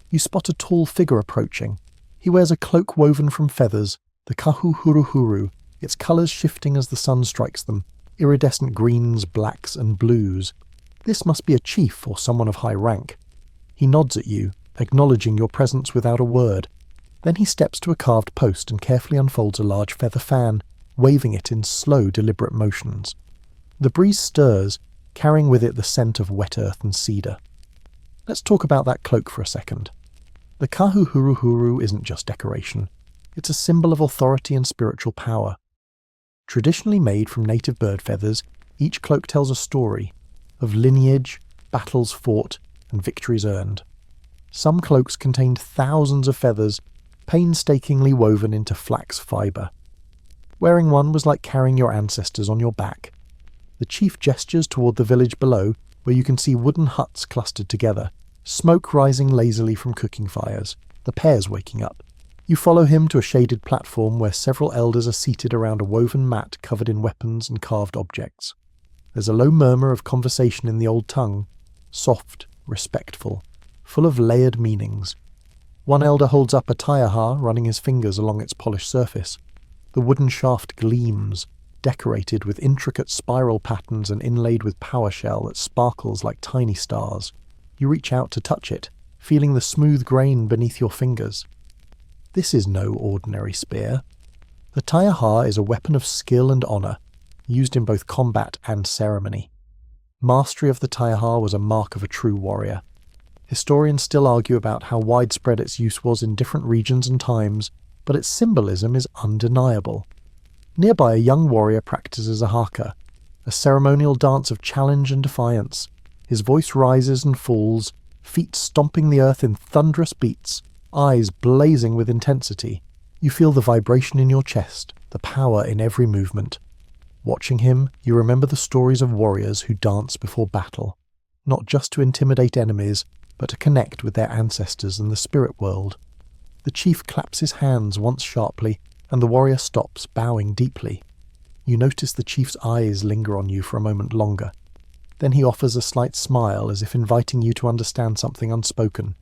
You spot a tall figure approaching, He wears a cloak woven from feathers, the kahuhuruhuru, its colours shifting as the sun strikes them, iridescent greens, blacks and blues. This must be a chief or someone of high rank. He nods at you, acknowledging your presence without a word. Then he steps to a carved post and carefully unfolds a large feather fan, waving it in slow, deliberate motions. The breeze stirs, carrying with it the scent of wet earth and cedar. Let's talk about that cloak for a second. The kahuhuruhuru isn't just decoration. It's a symbol of authority and spiritual power. Traditionally made from native bird feathers, each cloak tells a story of lineage, battles fought, and victories earned. Some cloaks contained thousands of feathers, painstakingly woven into flax fibre. Wearing one was like carrying your ancestors on your back. The chief gestures toward the village below, where you can see wooden huts clustered together, smoke rising lazily from cooking fires, the pairs waking up. You follow him to a shaded platform where several elders are seated around a woven mat covered in weapons and carved objects. There's a low murmur of conversation in the old tongue, soft, respectful, full of layered meanings. One elder holds up a taiaha, running his fingers along its polished surface. The wooden shaft gleams, decorated with intricate spiral patterns and inlaid with power shell that sparkles like tiny stars. You reach out to touch it, feeling the smooth grain beneath your fingers. This is no ordinary spear. The taiaha is a weapon of skill and honour, used in both combat and ceremony. Mastery of the taiaha was a mark of a true warrior. Historians still argue about how widespread its use was in different regions and times, but its symbolism is undeniable. Nearby, a young warrior practices a haka, a ceremonial dance of challenge and defiance. His voice rises and falls, feet stomping the earth in thunderous beats, eyes blazing with intensity. You feel the vibration in your chest, the power in every movement. Watching him, you remember the stories of warriors who dance before battle, not just to intimidate enemies, but to connect with their ancestors and the spirit world. The chief claps his hands once sharply, and the warrior stops, bowing deeply. You notice the chief's eyes linger on you for a moment longer. Then he offers a slight smile, as if inviting you to understand something unspoken.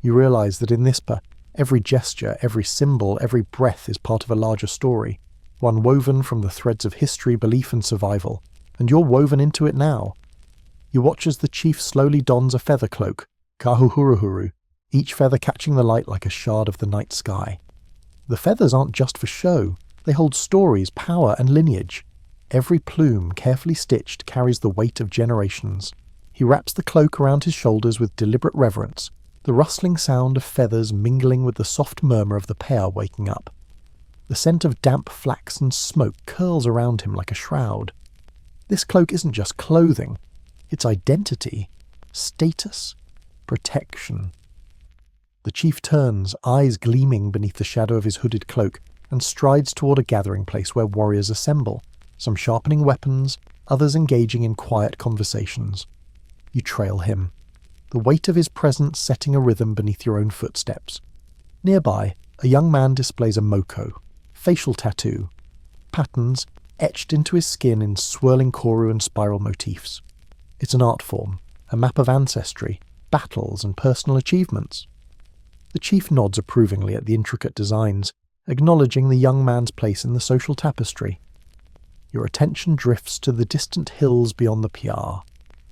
You realize that in Nispa, every gesture, every symbol, every breath is part of a larger story, one woven from the threads of history, belief and survival, and you're woven into it now. You watch as the chief slowly dons a feather cloak, kahuhuruhuru, each feather catching the light like a shard of the night sky. The feathers aren't just for show, they hold stories, power and lineage. Every plume, carefully stitched, carries the weight of generations. He wraps the cloak around his shoulders with deliberate reverence, the rustling sound of feathers mingling with the soft murmur of the pair waking up. The scent of damp flax and smoke curls around him like a shroud. This cloak isn't just clothing, it's identity, status, protection. The chief turns, eyes gleaming beneath the shadow of his hooded cloak, and strides toward a gathering place where warriors assemble, some sharpening weapons, others engaging in quiet conversations. You trail him, the weight of his presence setting a rhythm beneath your own footsteps. Nearby, a young man displays a moko, facial tattoo, patterns etched into his skin in swirling koru and spiral motifs. It's an art form, a map of ancestry, battles and personal achievements. The chief nods approvingly at the intricate designs, acknowledging the young man's place in the social tapestry. Your attention drifts to the distant hills beyond the piar,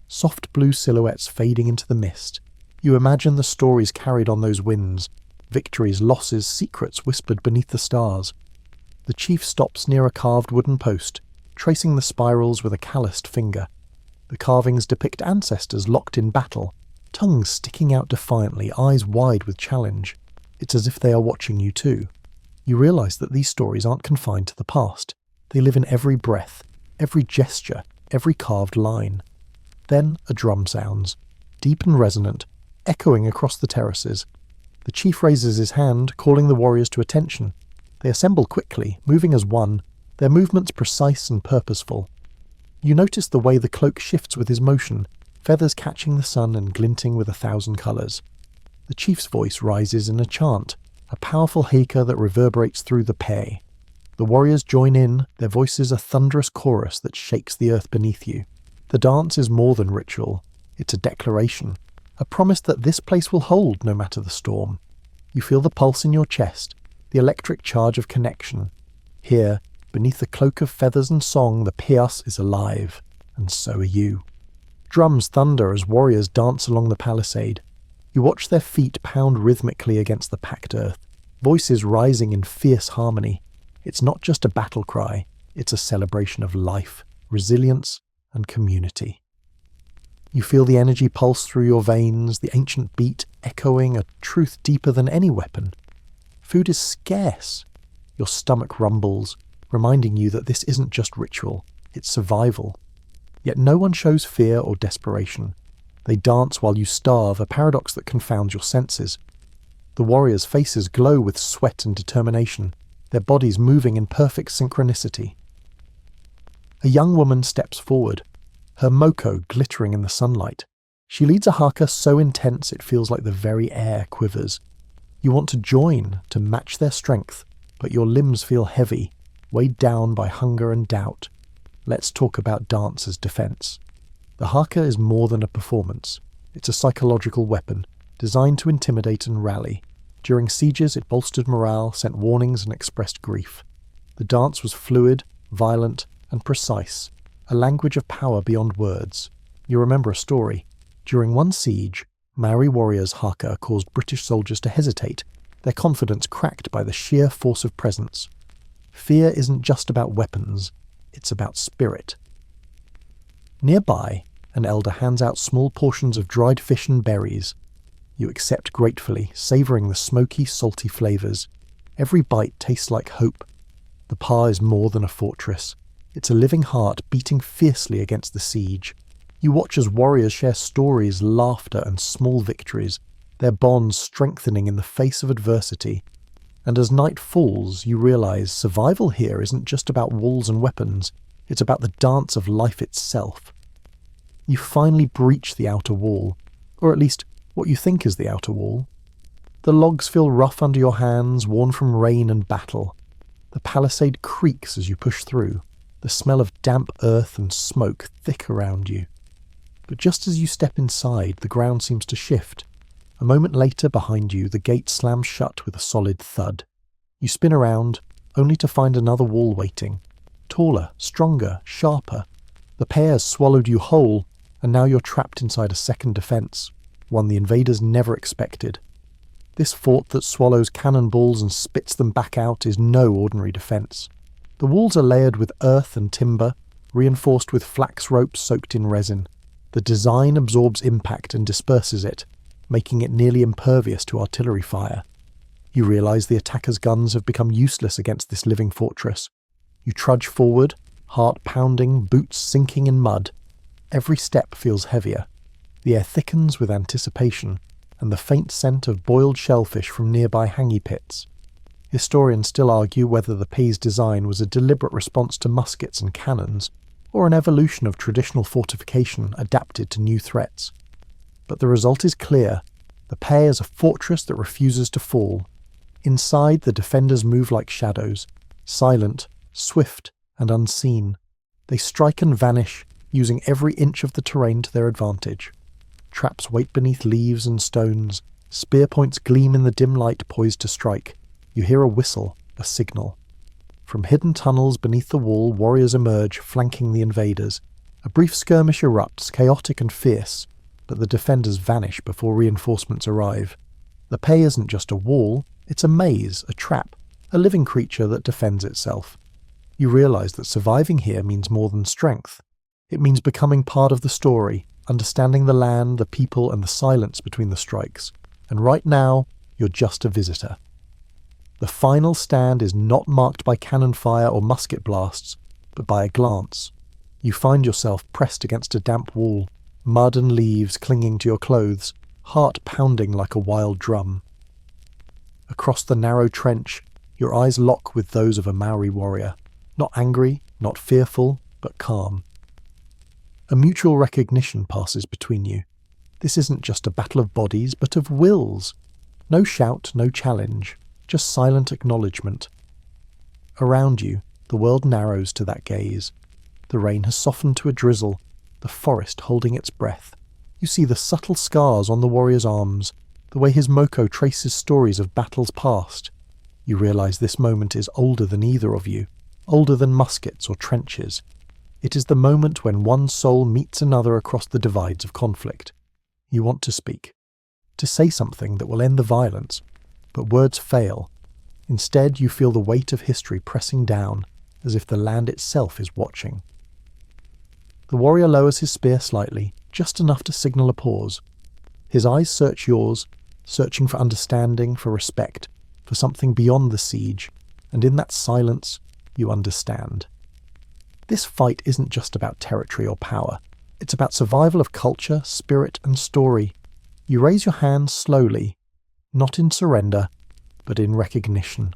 soft blue silhouettes fading into the mist. You imagine the stories carried on those winds, victories, losses, secrets whispered beneath the stars. The chief stops near a carved wooden post, tracing the spirals with a calloused finger. The carvings depict ancestors locked in battle, tongues sticking out defiantly, eyes wide with challenge. It's as if they are watching you too. You realize that these stories aren't confined to the past. They live in every breath, every gesture, every carved line. Then a drum sounds, deep and resonant, echoing across the terraces. The chief raises his hand, calling the warriors to attention. They assemble quickly, moving as one, their movements precise and purposeful. You notice the way the cloak shifts with his motion, feathers catching the sun and glinting with 1,000 colours. The chief's voice rises in a chant, a powerful haka that reverberates through the pei. The warriors join in, their voices a thunderous chorus that shakes the earth beneath you. The dance is more than ritual. It's a declaration, a promise that this place will hold no matter the storm. You feel the pulse in your chest, the electric charge of connection. Here, beneath the cloak of feathers and song, the Pias is alive, and so are you. Drums thunder as warriors dance along the palisade. You watch their feet pound rhythmically against the packed earth, voices rising in fierce harmony. It's not just a battle cry, it's a celebration of life, resilience, and community. You feel the energy pulse through your veins, the ancient beat echoing a truth deeper than any weapon. Food is scarce. Your stomach rumbles, reminding you that this isn't just ritual, it's survival. Yet no one shows fear or desperation. They dance while you starve, a paradox that confounds your senses. The warriors' faces glow with sweat and determination, their bodies moving in perfect synchronicity. A young woman steps forward, her moko glittering in the sunlight. She leads a haka so intense it feels like the very air quivers. You want to join, to match their strength, but your limbs feel heavy, weighed down by hunger and doubt. Let's talk about dance as defense. The haka is more than a performance. It's a psychological weapon, designed to intimidate and rally. During sieges, it bolstered morale, sent warnings, and expressed grief. The dance was fluid, violent, and precise, a language of power beyond words. You remember a story. During one siege, Maori warriors' haka caused British soldiers to hesitate, their confidence cracked by the sheer force of presence. Fear isn't just about weapons, it's about spirit. Nearby, an elder hands out small portions of dried fish and berries. You accept gratefully, savouring the smoky, salty flavours. Every bite tastes like hope. The pa is more than a fortress. It's a living heart beating fiercely against the siege. You watch as warriors share stories, laughter, and small victories, their bonds strengthening in the face of adversity. And as night falls, you realise survival here isn't just about walls and weapons, it's about the dance of life itself. You finally breach the outer wall, or at least what you think is the outer wall. The logs feel rough under your hands, worn from rain and battle. The palisade creaks as you push through, the smell of damp earth and smoke thick around you. But just as you step inside, the ground seems to shift. A moment later, behind you, the gate slams shut with a solid thud. You spin around, only to find another wall waiting. Taller, stronger, sharper. The pair swallowed you whole, and now you're trapped inside a second defence, one the invaders never expected. This fort that swallows cannonballs and spits them back out is no ordinary defence. The walls are layered with earth and timber, reinforced with flax ropes soaked in resin. The design absorbs impact and disperses it, making it nearly impervious to artillery fire. You realise the attackers' guns have become useless against this living fortress. You trudge forward, heart pounding, boots sinking in mud. Every step feels heavier. The air thickens with anticipation, and the faint scent of boiled shellfish from nearby hangi pits. Historians still argue whether the P's design was a deliberate response to muskets and cannons, or an evolution of traditional fortification adapted to new threats. But the result is clear. The Pay is a fortress that refuses to fall. Inside, the defenders move like shadows, silent, swift, and unseen. They strike and vanish, using every inch of the terrain to their advantage. Traps wait beneath leaves and stones. Spear points gleam in the dim light poised to strike. You hear a whistle, a signal. From hidden tunnels beneath the wall, warriors emerge, flanking the invaders. A brief skirmish erupts, chaotic and fierce, but the defenders vanish before reinforcements arrive. The Pay isn't just a wall, it's a maze, a trap, a living creature that defends itself. You realise that surviving here means more than strength. It means becoming part of the story, understanding the land, the people, and the silence between the strikes. And right now, you're just a visitor. The final stand is not marked by cannon fire or musket blasts, but by a glance. You find yourself pressed against a damp wall, mud and leaves clinging to your clothes, heart pounding like a wild drum. Across the narrow trench, your eyes lock with those of a Maori warrior, not angry, not fearful, but calm. A mutual recognition passes between you. This isn't just a battle of bodies, but of wills. No shout, no challenge, just silent acknowledgement. Around you, the world narrows to that gaze. The rain has softened to a drizzle, the forest holding its breath. You see the subtle scars on the warrior's arms, the way his moko traces stories of battles past. You realise this moment is older than either of you, older than muskets or trenches. It is the moment when one soul meets another across the divides of conflict. You want to speak, to say something that will end the violence, but words fail. Instead, you feel the weight of history pressing down, as if the land itself is watching. The warrior lowers his spear slightly, just enough to signal a pause. His eyes search yours, searching for understanding, for respect, for something beyond the siege, and in that silence, you understand. This fight isn't just about territory or power. It's about survival of culture, spirit, and story. You raise your hands slowly, not in surrender, but in recognition.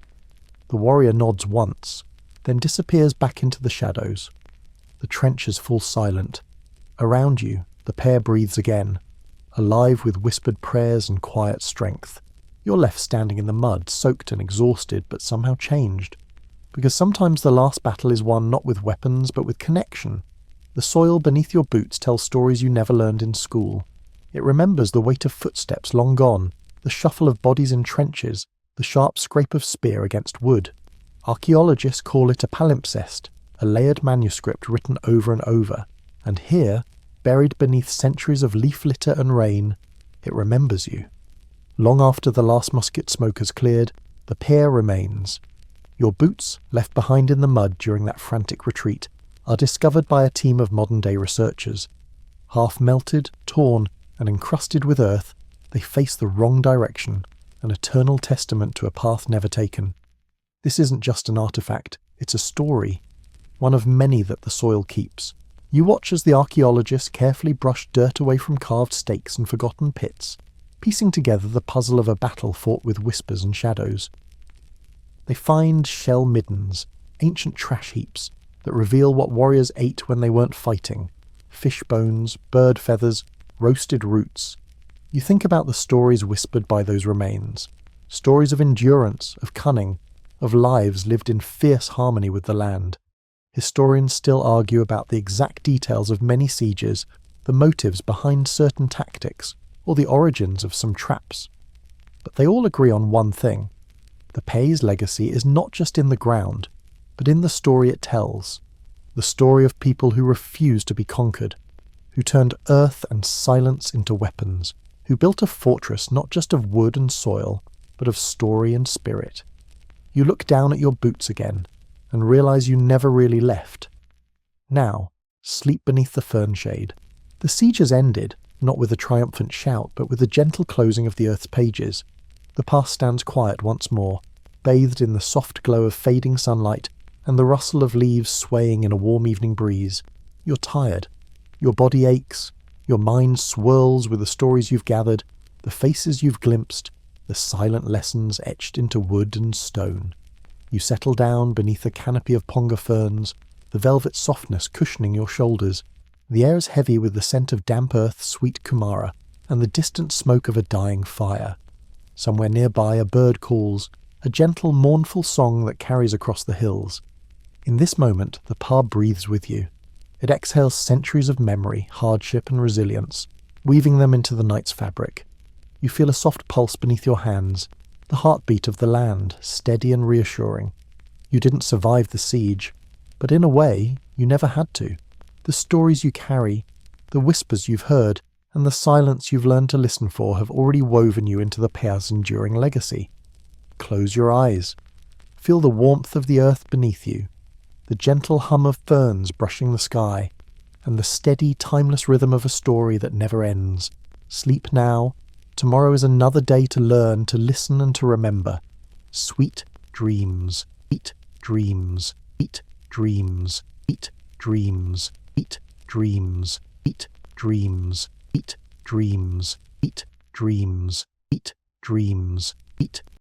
The warrior nods once, then disappears back into the shadows. The trenches fall silent. Around you, the pair breathes again, alive with whispered prayers and quiet strength. You're left standing in the mud, soaked and exhausted, but somehow changed. Because sometimes the last battle is won not with weapons, but with connection. The soil beneath your boots tells stories you never learned in school. It remembers the weight of footsteps long gone, the shuffle of bodies in trenches, the sharp scrape of spear against wood. Archaeologists call it a palimpsest, a layered manuscript written over and over. And here, buried beneath centuries of leaf litter and rain, it remembers you. Long after the last musket smoke has cleared, the pair remains. Your boots, left behind in the mud during that frantic retreat, are discovered by a team of modern-day researchers. Half melted, torn, and encrusted with earth, they face the wrong direction, an eternal testament to a path never taken. This isn't just an artifact, it's a story, one of many that the soil keeps. You watch as the archaeologists carefully brush dirt away from carved stakes and forgotten pits, piecing together the puzzle of a battle fought with whispers and shadows. They find shell middens, ancient trash heaps, that reveal what warriors ate when they weren't fighting. Fish bones, bird feathers, roasted roots. You think about the stories whispered by those remains. Stories of endurance, of cunning, of lives lived in fierce harmony with the land. Historians still argue about the exact details of many sieges, the motives behind certain tactics, or the origins of some traps. But they all agree on one thing. The Pei's legacy is not just in the ground, but in the story it tells. The story of people who refused to be conquered, who turned earth and silence into weapons, who built a fortress not just of wood and soil, but of story and spirit. You look down at your boots again, and realize you never really left. Now, sleep beneath the fern shade. The siege has ended, not with a triumphant shout, but with a gentle closing of the earth's pages. The past stands quiet once more, bathed in the soft glow of fading sunlight and the rustle of leaves swaying in a warm evening breeze. You're tired. Your body aches. Your mind swirls with the stories you've gathered, the faces you've glimpsed, the silent lessons etched into wood and stone. You settle down beneath a canopy of ponga ferns, the velvet softness cushioning your shoulders. The air is heavy with the scent of damp earth, sweet kumara, and the distant smoke of a dying fire. Somewhere nearby a bird calls, a gentle, mournful song that carries across the hills. In this moment, the pa breathes with you. It exhales centuries of memory, hardship and resilience, weaving them into the night's fabric. You feel a soft pulse beneath your hands, the heartbeat of the land, steady and reassuring. You didn't survive the siege, but in a way, you never had to. The stories you carry, the whispers you've heard, and the silence you've learned to listen for have already woven you into the Pea's enduring legacy. Close your eyes. Feel the warmth of the earth beneath you, the gentle hum of ferns brushing the sky, and the steady, timeless rhythm of a story that never ends. Sleep now. Tomorrow is another day to learn, to listen and to remember. Sweet dreams. Sweet dreams. Sweet dreams. Sweet dreams. Sweet dreams. Sweet dreams. Sweet dreams. Sweet dreams. Sweet dreams. Sweet